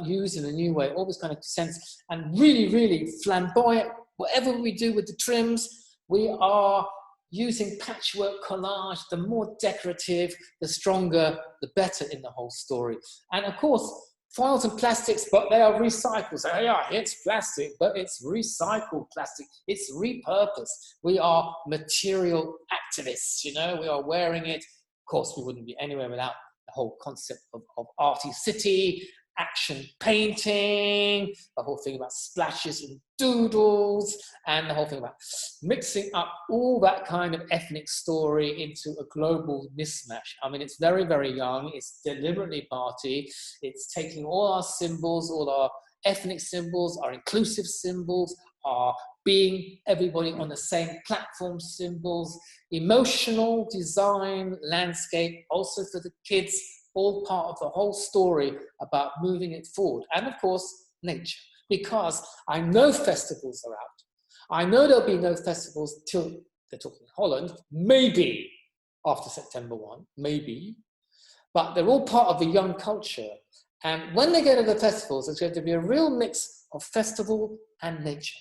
used in a new way, all this kind of sense, and really, really flamboyant. Whatever we do with the trims, we are using patchwork collage. The more decorative, the stronger, the better in the whole story. And of course, foils and plastics, but they are recycled. So yeah, it's plastic, but it's recycled plastic. It's repurposed. We are material activists, you know, we are wearing it. Of course, we wouldn't be anywhere without the whole concept of arty city, action painting, the whole thing about splashes and doodles, and the whole thing about mixing up all that kind of ethnic story into a global mismatch. I mean, it's very, very young. It's deliberately party. It's taking all our symbols, all our ethnic symbols, our inclusive symbols, our being everybody on the same platform symbols, emotional design, landscape, also for the kids, all part of the whole story about moving it forward. And of course, nature, because I know festivals are out. I know there'll be no festivals till, they're talking Holland, maybe after September 1, maybe, but they're all part of the young culture. And when they go to the festivals, there's going to be a real mix of festival and nature.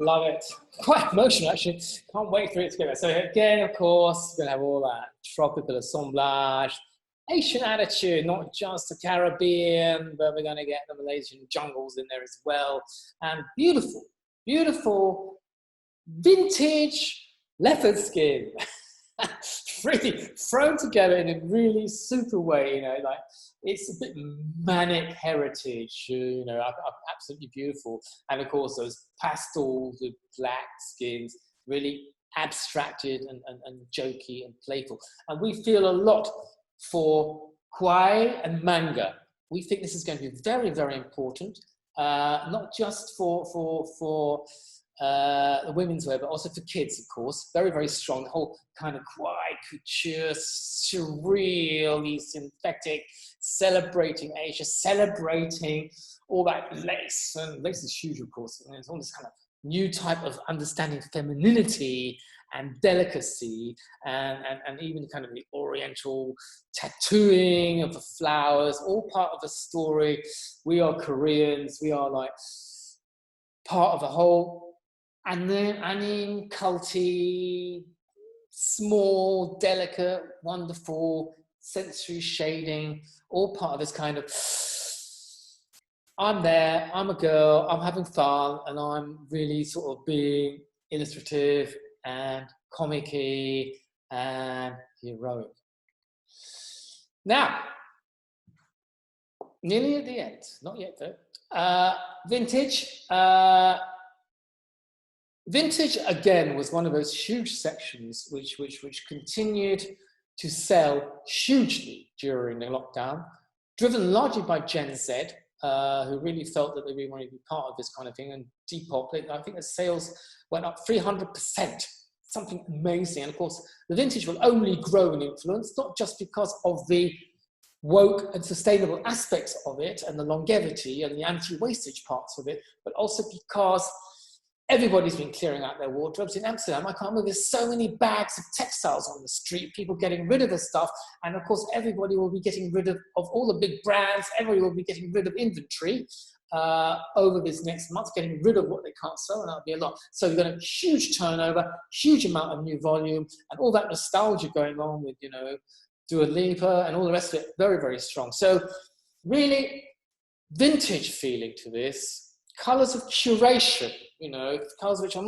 Love it. Quite emotional, actually. Can't wait for it to go. So again, of course, we're going to have all that tropical assemblage, Asian attitude, not just the Caribbean, but we're going to get the Malaysian jungles in there as well. And beautiful, beautiful vintage leopard skin. Really thrown together in a really super way, you know, like it's a bit manic heritage, you know, absolutely beautiful. And of course, those pastels with black skins, really abstracted and jokey and playful. And we feel a lot for kawaii and manga. We think this is going to be very, very important, not just for the women's wear, but also for kids, of course. Very, very strong. The whole kind of kawaii, couture, surreal, synthetic, celebrating Asia, celebrating all that lace. And lace is huge, of course. And there's all this kind of new type of understanding femininity and delicacy, and even kind of the oriental tattooing of the flowers, all part of the story. We are Koreans. We are like part of the whole. And then anime, culty, small, delicate, wonderful, sensory shading, all part of this kind of, I'm there, I'm a girl, I'm having fun, and I'm really sort of being illustrative and comic-y and heroic. Now, nearly at the end, not yet though. Vintage. Vintage, again, was one of those huge sections which continued to sell hugely during the lockdown, driven largely by Gen Z, who really felt that they really wanted to be part of this kind of thing. And Depop, I think the sales went up 300%, something amazing. And of course, the vintage will only grow in influence, not just because of the woke and sustainable aspects of it and the longevity and the anti-wastage parts of it, but also because everybody's been clearing out their wardrobes. In Amsterdam, I can't believe there's so many bags of textiles on the street, people getting rid of the stuff. And of course, everybody will be getting rid of all the big brands. Everybody will be getting rid of inventory over this next month, getting rid of what they can't sell, and that'll be a lot. So we've got a huge turnover, huge amount of new volume, and all that nostalgia going on with, you know, Dua Lipa and all the rest of it, very, very strong. So really vintage feeling to this. Colors of curation, you know, colors which are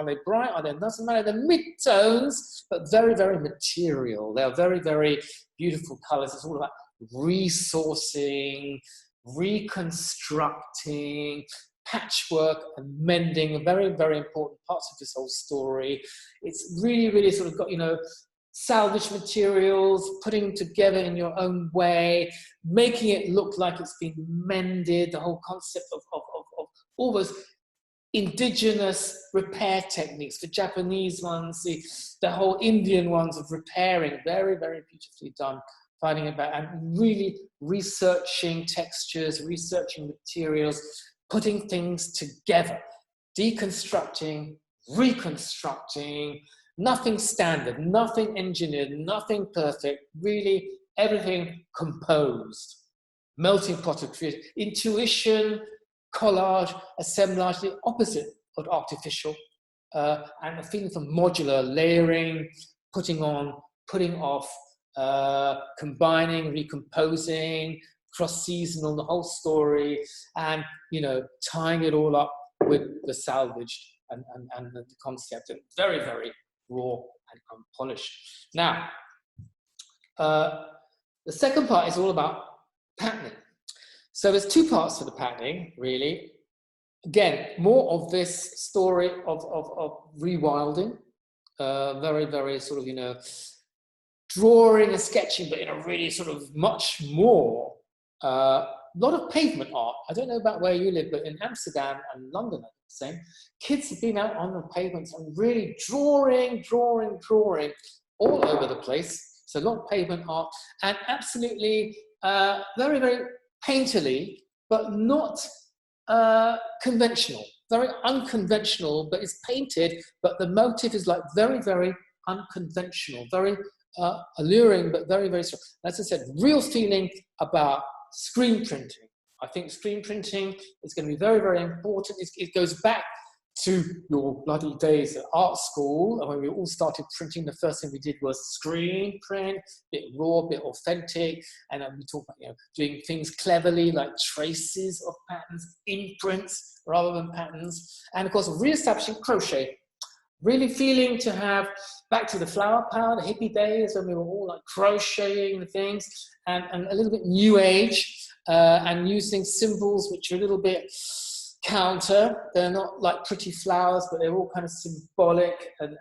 they bright? Are they? Doesn't matter. They're mid-tones, but very, very material. They're very, very beautiful colors. It's all about resourcing, reconstructing, patchwork and mending, very, very important parts of this whole story. It's really, really sort of got, you know, salvage materials, putting together in your own way, making it look like it's been mended, the whole concept of all those indigenous repair techniques, the Japanese ones, the whole Indian ones of repairing, very, very beautifully done, finding it back and really researching textures, researching materials, putting things together, deconstructing, reconstructing, nothing standard, nothing engineered, nothing perfect, really everything composed. Melting pot of creation, intuition, collage, assemblage, the opposite of artificial, and a feeling of modular, layering, putting on, putting off, combining, recomposing, cross-seasonal, the whole story, and, you know, tying it all up with the salvaged and the concept, and very, very raw and unpolished. Now, the second part is all about patterning. So there's two parts to the patterning, really. Again, more of this story of rewilding, very, very sort of, you know, drawing and sketching, but in a really sort of much more, a lot of pavement art. I don't know about where you live, but in Amsterdam and London, I'm saying, kids have been out on the pavements and really drawing all over the place. So a lot of pavement art, and absolutely very, very painterly, but not conventional, very unconventional, but it's painted, but the motif is like very, very unconventional, very alluring, but very, very strong. As I said, real feeling about screen printing. I think screen printing is going to be very, very important. It goes back to your bloody days at art school, and when we all started printing, the first thing we did was screen print, bit raw, bit authentic, and then we talk about doing things cleverly like traces of patterns, imprints rather than patterns, and of course re-establishing crochet. Really feeling to have back to the flower power, the hippie days when we were all like crocheting and things, and a little bit new age, and using symbols which are a little bit counter. They're not like pretty flowers, but they're all kind of symbolic, and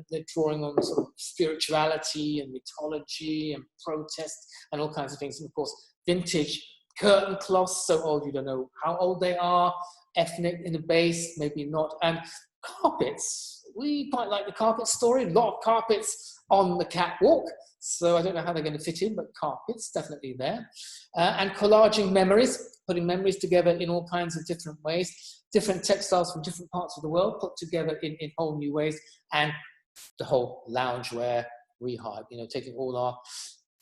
they're drawing on sort of spirituality and mythology and protest and all kinds of things. And of course, vintage curtain cloths, so old you don't know how old they are, ethnic in the base, maybe not, and carpets. We quite like the carpet story, a lot of carpets on the catwalk, so I don't know how they're going to fit in, but carpets definitely there. And collaging memories, putting memories together in all kinds of different ways, different textiles from different parts of the world put together in whole new ways, and the whole loungewear rehype, taking all our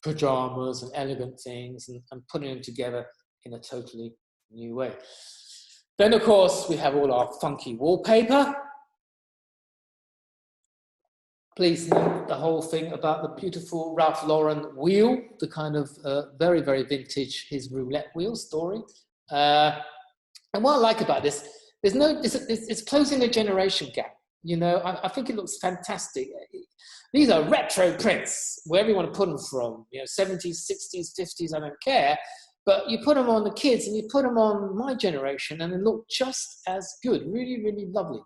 pajamas and elegant things and putting them together in a totally new way. Then, of course, we have all our funky wallpaper. Please note the whole thing about the beautiful Ralph Lauren wheel, the kind of very, very vintage, his roulette wheel story. And what I like about this, it's closing the generation gap. I think it looks fantastic. These are retro prints, wherever you want to put them from, 70s, 60s, 50s, I don't care. But you put them on the kids and you put them on my generation and they look just as good. Really, really lovely.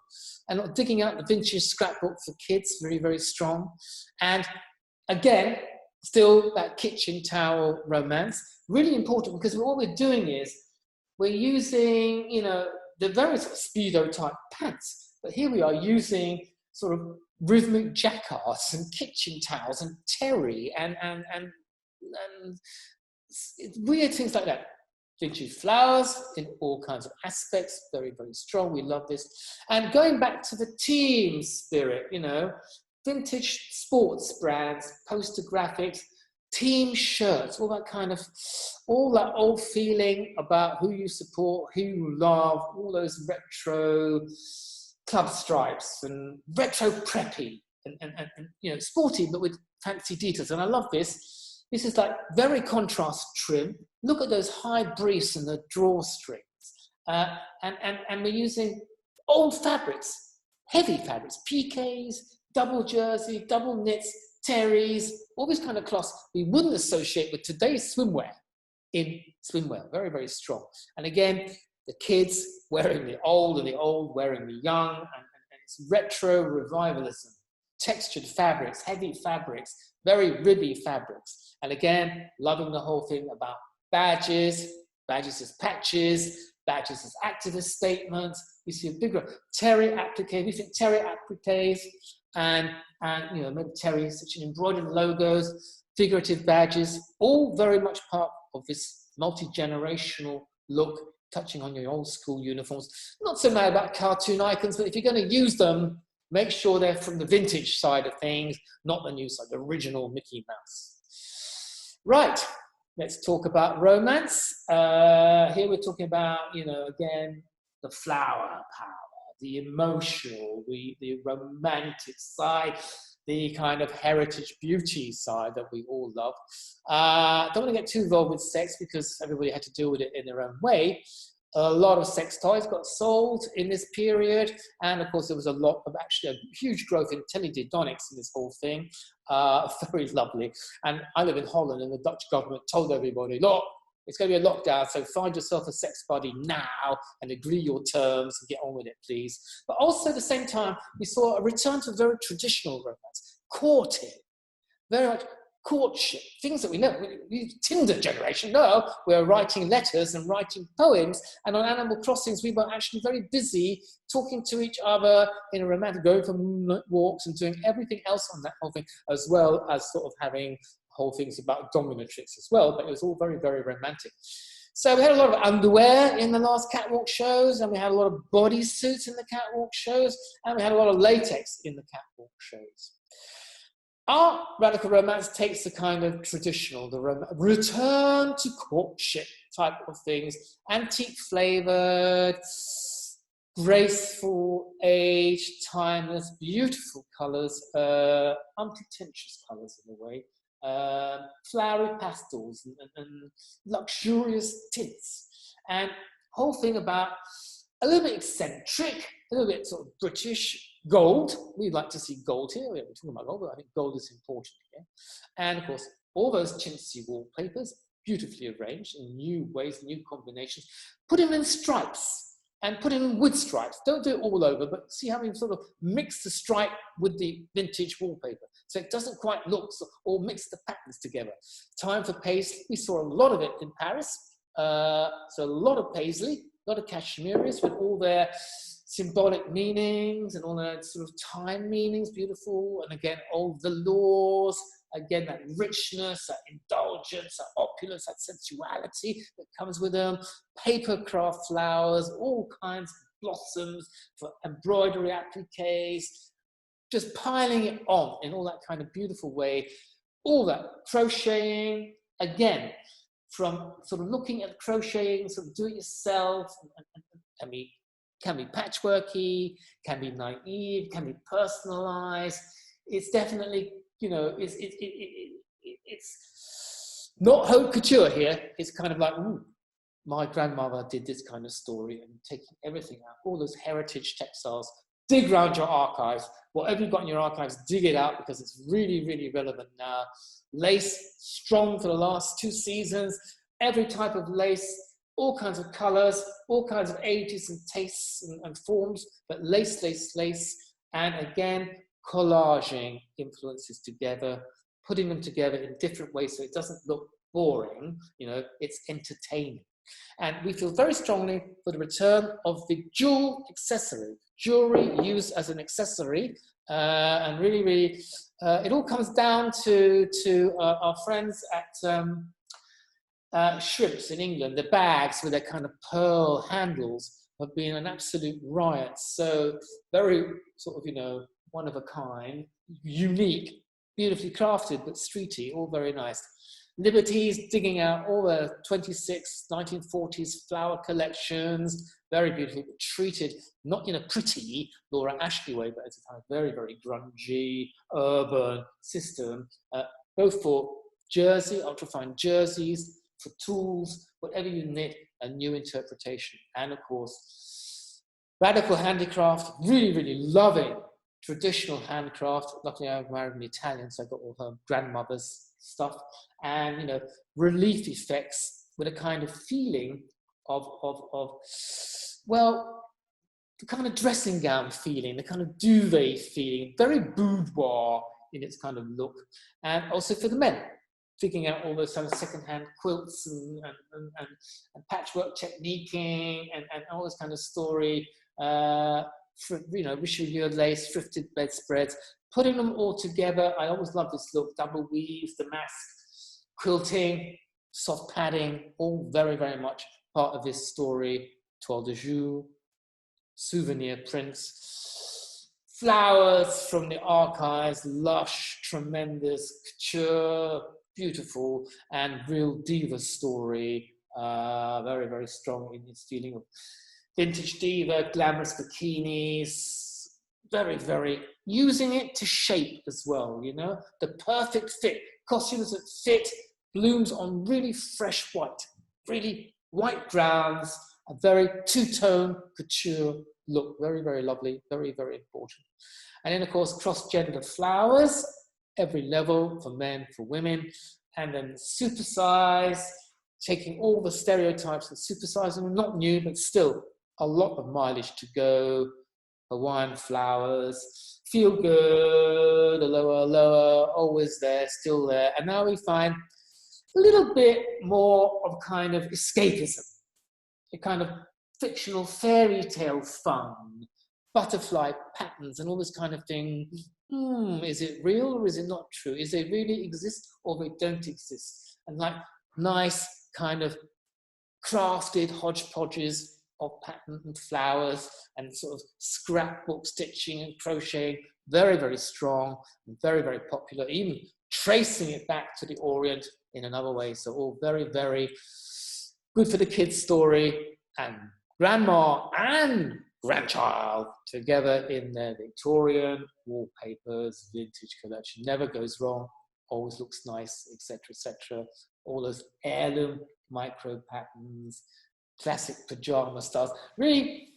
And digging out the vintage scrapbook for kids, very, very strong. And again, still that kitchen towel romance. Really important, because what we're doing is we're using, the very sort of Speedo type pants. But here we are using sort of rhythmic jacquards and kitchen towels and terry and weird things like that. Vintage flowers in all kinds of aspects, very, very strong. We love this. And going back to the team spirit, vintage sports brands, poster graphics, team shirts, all that old feeling about who you support, who you love, all those retro club stripes and retro preppy and sporty, but with fancy details. And I love this. This is like very contrast trim. Look at those high briefs and the drawstrings. And we're using old fabrics, heavy fabrics, PKs, double jersey, double knits, terries, all these kind of cloths we wouldn't associate with today's swimwear in swimwear. Very, very strong. And again, the kids wearing the old and the old wearing the young, and it's retro revivalism, textured fabrics, heavy fabrics, very ribby fabrics. And again, loving the whole thing about badges as patches, badges as activist statements. We see a bigger terry applique. We think terry appliques and maybe terry, such an embroidered logos, figurative badges, all very much part of this multi-generational look, touching on your old school uniforms. Not so mad about cartoon icons, but if you're going to use them, make sure they're from the vintage side of things, not the new side, the original Mickey Mouse. Right, let's talk about romance. Here we're talking about, again, the flower power, the emotional, the romantic side, the kind of heritage beauty side that we all love. Don't want to get too involved with sex because everybody had to deal with it in their own way. A lot of sex toys got sold in this period, and of course there was actually a huge growth in teledildonics in this whole thing. Very lovely. And I live in Holland, and the Dutch government told everybody, look, it's going to be a lockdown, so find yourself a sex buddy now and agree your terms and get on with it, please. But also at the same time, we saw a return to very traditional romance, courting, very much courtship, things that we know, we Tinder generation, no, we're writing letters and writing poems, and on Animal Crossings we were actually very busy talking to each other in a romantic, going for moonlight walks and doing everything else on that whole thing, as well as sort of having whole things about dominatrix as well, but it was all very, very romantic. So we had a lot of underwear in the last catwalk shows, and we had a lot of bodysuits in the catwalk shows, and we had a lot of latex in the catwalk shows. Our radical romance takes the kind of traditional, the return to courtship type of things, antique flavored, graceful, aged, timeless, beautiful colours, unpretentious colours in a way, flowery pastels and luxurious tints, and whole thing about a little bit eccentric, a little bit sort of British, gold. We'd like to see gold here. We're talking about gold, but I think gold is important here. And of course, all those chintzy wallpapers, beautifully arranged in new ways, new combinations. Put them in stripes and put them in with stripes. Don't do it all over, but see how we sort of mix the stripe with the vintage wallpaper. So it doesn't quite look, or mix the patterns together. Time for paisley. We saw a lot of it in Paris. So a lot of paisley, a lot of cashmeres with all their symbolic meanings and all their sort of time meanings, beautiful. And again, old velours, again, that richness, that indulgence, that opulence, that sensuality that comes with them. Paper craft flowers, all kinds of blossoms for embroidery appliques, just piling it on in all that kind of beautiful way. All that crocheting, again, from sort of looking at crocheting, sort of do it yourself, and can be patchworky, can be naive, can be personalized. It's definitely, you know, it's not haute couture here. It's kind of like, ooh, my grandmother did this kind of story, and taking everything out, all those heritage textiles. Dig around your archives. Whatever you've got in your archives, dig it out, because it's really, really relevant now. Lace, strong for the last 2 seasons. Every type of lace, all kinds of colors, all kinds of ages and tastes and forms, but lace, lace, lace. And again, collaging influences together, putting them together in different ways so it doesn't look boring, you know, it's entertaining. And we feel very strongly for the return of the jewel accessory, jewelry used as an accessory, and really, really, it all comes down to our friends at Shrimps in England. The bags with their kind of pearl handles have been an absolute riot. So very sort of, you know, one of a kind, unique, beautifully crafted, but streety, all very nice. Liberty's digging out all the 1940s flower collections, very beautifully treated, not in a pretty Laura Ashley way, but it's a kind of very, very grungy, urban system, both for jersey, ultrafine jerseys, for tools, whatever you knit, a new interpretation. And of course, radical handicraft, really, really loving traditional handcraft. Luckily, I married an Italian, so I got all her grandmother's stuff, and, you know, relief effects with a kind of feeling of well, the kind of dressing gown feeling, the kind of duvet feeling, very boudoir in its kind of look. And also for the men, figuring out all those kind of second-hand quilts and patchwork techniquing and all this kind of story, you know, Richelieu lace, thrifted bedspreads, putting them all together. I always love this look, double weaves, damask, quilting, soft padding, all very, very much part of this story. Toile de jour, souvenir prints, flowers from the archives, lush, tremendous, couture, beautiful, and real diva story. Very, very strong in its feeling of vintage diva, glamorous bikinis, very, very, using it to shape as well, you know, the perfect fit, costumes that fit, blooms on really fresh white, really white grounds, a very two-tone couture look, very, very lovely, very, very important. And then of course, cross-gender flowers, every level, for men, for women, and then supersize, taking all the stereotypes and supersizing them, not new, but still a lot of mileage to go. Hawaiian flowers, feel good, lower, always there, still there. And now we find a little bit more of kind of escapism, a kind of fictional fairy tale fun, butterfly patterns and all this kind of thing. Is it real or is it not true? Is they really exist or they don't exist? And like nice kind of crafted hodgepodges of pattern and flowers and sort of scrapbook stitching and crocheting, very, very strong, very, very popular, even tracing it back to the Orient in another way. So all very, very good for the kids' story, and grandma and grandchild together in their Victorian wallpapers, vintage collection. Never goes wrong, always looks nice, etc., etc. All those heirloom micro patterns, classic pajama styles. Really,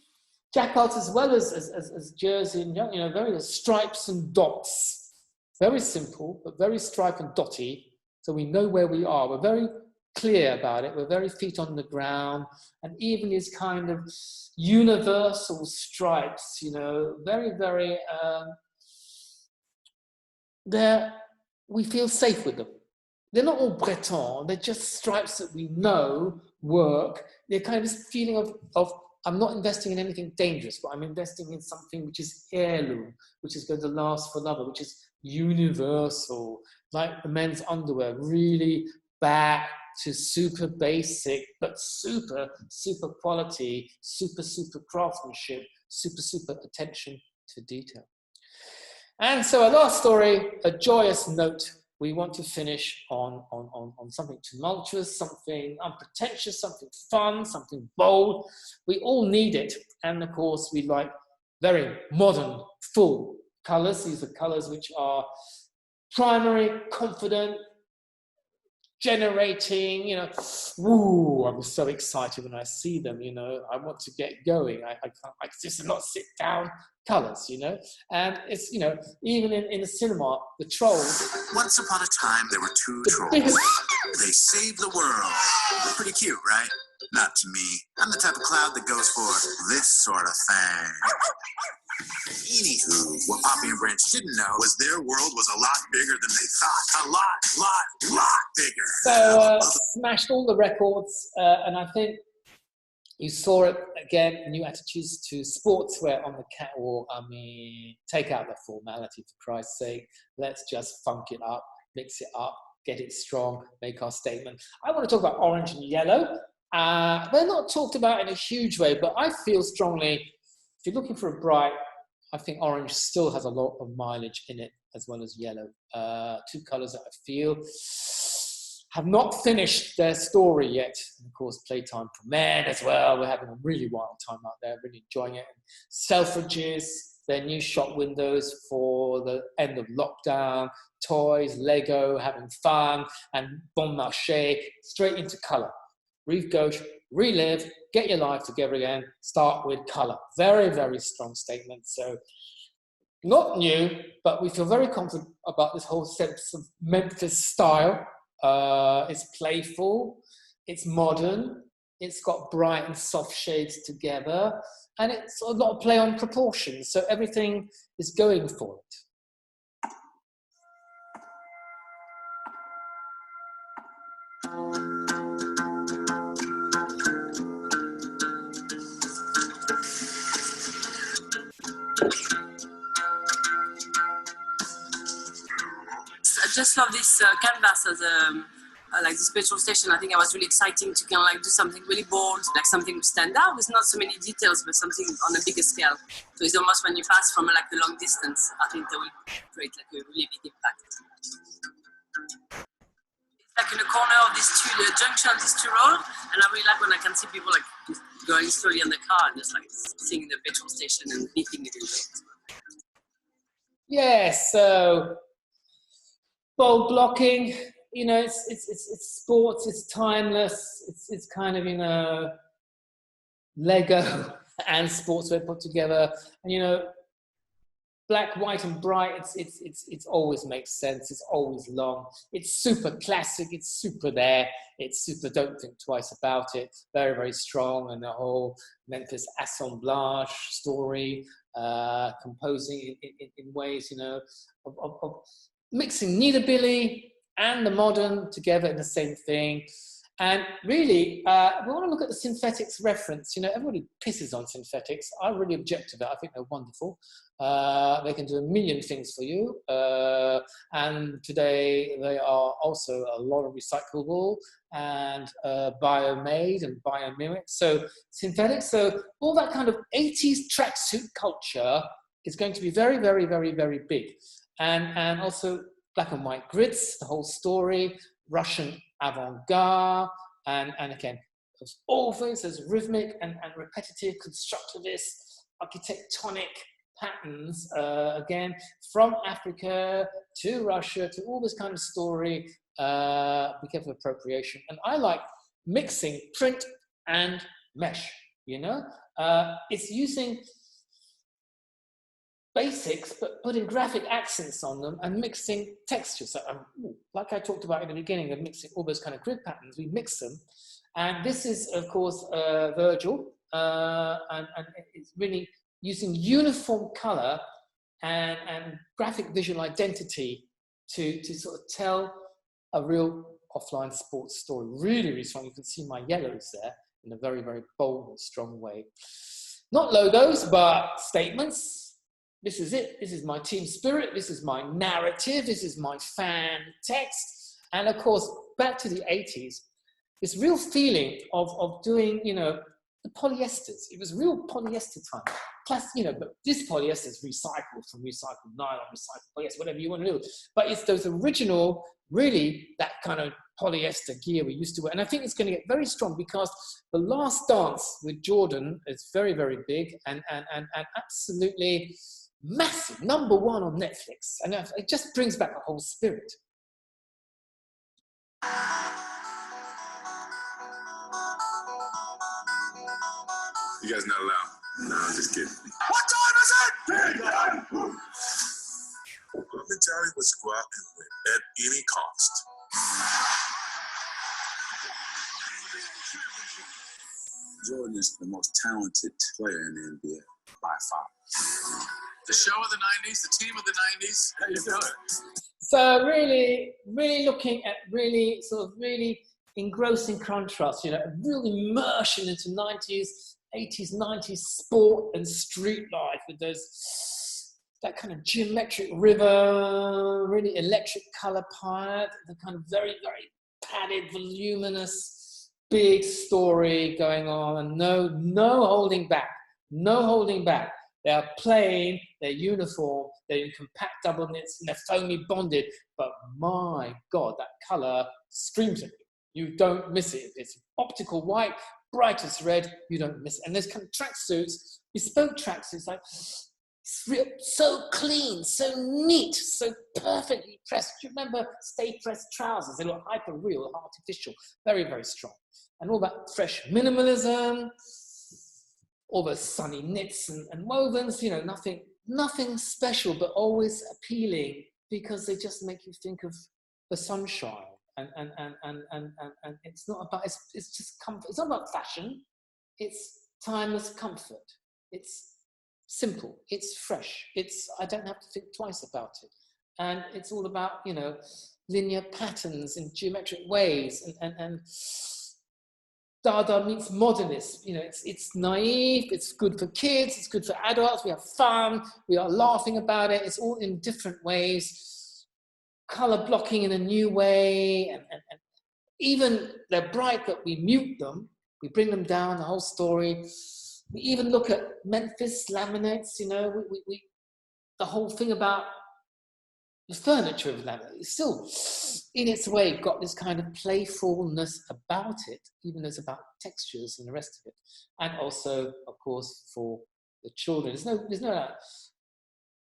jacquards as well as jersey and, you know, very stripes and dots. Very simple, but very stripe and dotty. So we know where we are. We're very clear about it. We're very feet on the ground, and even these kind of universal stripes, you know, very, very, we feel safe with them. They're not all Breton. They're just stripes that we know work. They're kind of this feeling of I'm not investing in anything dangerous, but I'm investing in something which is heirloom, which is going to last forever, which is universal, like the men's underwear, really back to super basic, but super, super quality, super, super craftsmanship, super, super attention to detail. And so our last story, a joyous note. We want to finish on something tumultuous, something unpretentious, something fun, something bold. We all need it. And of course, we like very modern, full colors. These are colors which are primary, confident, generating, you know, woo, I'm so excited when I see them, you know, I want to get going. I just not sit down colors, you know, and it's, you know, even in the cinema, the trolls. Once upon a time, there were two trolls. They saved the world. Pretty cute, right? Not to me. I'm the type of cloud that goes for this sort of thing. Anywho, what Poppy and Branch didn't know was their world was a lot bigger than they thought. A lot bigger. So smashed all the records, and I think you saw it again, new attitudes to sportswear on the catwalk. I mean, take out the formality for Christ's sake. Let's just funk it up, mix it up, get it strong, make our statement. I want to talk about orange and yellow. They're not talked about in a huge way, but I feel strongly, if you're looking for a bright, I think orange still has a lot of mileage in it, as well as yellow. Two colors that I feel have not finished their story yet. And of course, playtime for men as well. We're having a really wild time out there, really enjoying it. Selfridges, their new shop windows for the end of lockdown, toys, Lego, having fun, and Bon Marché, straight into color. Rive Gauche, relive, get your life together again, start with color. Very, very strong statement. So not new, but we feel very confident about this whole sense of Memphis style. It's playful, it's modern, it's got bright and soft shades together, and it's a lot of play on proportions. So everything is going for it. I just love this canvas as like this petrol station. I think it was really exciting to kind of like do something really bold, like something to stand out with not so many details, but something on a bigger scale. So it's almost when you pass from like a long distance, I think that will create like a really big impact. It's like in the corner of this the junction of these two roads, and I really like when I can see people like just going slowly on the car and just like seeing the petrol station and beeping it in it. Yes, so bold blocking, you know, it's sports, it's timeless, it's kind of, you know, Lego and sportswear put together, and, you know, black, white, and bright. It's always makes sense. It's always long. It's super classic. It's super there. It's super. Don't think twice about it. Very, very strong, and the whole Memphis assemblage story, composing in ways, you know, of mixing kneadabilly and the modern together in the same thing. And really, we want to look at the synthetics reference. You know, everybody pisses on synthetics. I really object to that. I think they're wonderful. They can do a million things for you. And today, they are also a lot of recyclable and bio-made and bio-mimic. So synthetics, so all that kind of 80s tracksuit culture is going to be very, very, very, very big. And also black and white grids, the whole story, Russian avant-garde, and again, those all things as rhythmic and repetitive, constructivist, architectonic patterns, again, from Africa to Russia to all this kind of story, because of appropriation. And I like mixing print and mesh, you know? It's using basics, but putting graphic accents on them and mixing textures. So, like I talked about in the beginning of mixing all those kind of grid patterns, we mix them. And this is, of course, Virgil, and it's really using uniform color and graphic visual identity to sort of tell a real offline sports story. Really, really strong. You can see my yellows there in a very, very bold and strong way. Not logos, but statements. This is it. This is my team spirit. This is my narrative. This is my fan text. And of course, back to the 80s, this real feeling of doing, you know, the polyesters. It was real polyester time. Plus, you know, but this polyester is recycled from recycled nylon, recycled polyester, whatever you want to do. But it's those original, really, that kind of polyester gear we used to wear. And I think it's going to get very strong because The Last Dance with Jordan is very, very big and absolutely massive. #1 on Netflix. And it just brings back the whole spirit. You guys not allowed? No, I'm just kidding. What time is it? My mentality was to go out and win at any cost. Jordan is the most talented player in the NBA by far. The show of the 90s, the team of the 90s. How you doing? So really, really looking at really sort of really engrossing contrast, you know, a real immersion into 90s, 80s, 90s sport and street life with those, that kind of geometric river, really electric color palette, the kind of very, very padded, voluminous, big story going on, and no holding back, no holding back. They are plain, they're uniform, they're in compact double knits, and they're foamy bonded, but my God, that color screams at you. You don't miss it. It's optical white, brightest red, you don't miss it. And there's kind of tracksuits, bespoke tracksuits, like so clean, so neat, so perfectly pressed. Do you remember stay pressed trousers? They look hyper real, artificial, very, very strong. And all that fresh minimalism, all those sunny knits and wovens, you know, nothing special, but always appealing because they just make you think of the sunshine. And it's not about, it's just comfort. It's not about fashion. It's timeless comfort. It's simple. It's fresh. I don't have to think twice about it. And it's all about, you know, linear patterns in geometric ways and Dada meets modernist. You know, it's naive, it's good for kids, it's good for adults, we have fun, we are laughing about it, it's all in different ways, color blocking in a new way, and even they're bright, but we mute them, we bring them down, the whole story. We even look at Memphis laminates, you know, the whole thing about the furniture of laminate is still, in its way, got this kind of playfulness about it, even though it's about textures and the rest of it. And also, of course, for the children, there's no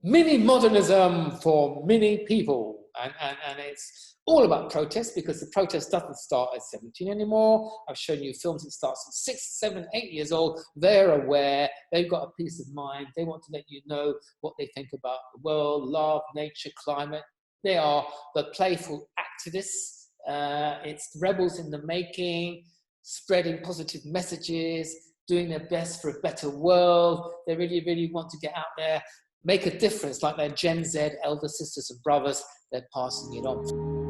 mini modernism for mini people. And it's all about protest, because the protest doesn't start at 17 anymore. I've shown you films that starts at 6, 7, 8 years old. They're aware, they've got a peace of mind. They want to let you know what they think about the world, love, nature, climate. They are the playful activists. It's rebels in the making, spreading positive messages, doing their best for a better world. They really, really want to get out there, make a difference, like their Gen Z elder sisters and brothers. They're passing it on.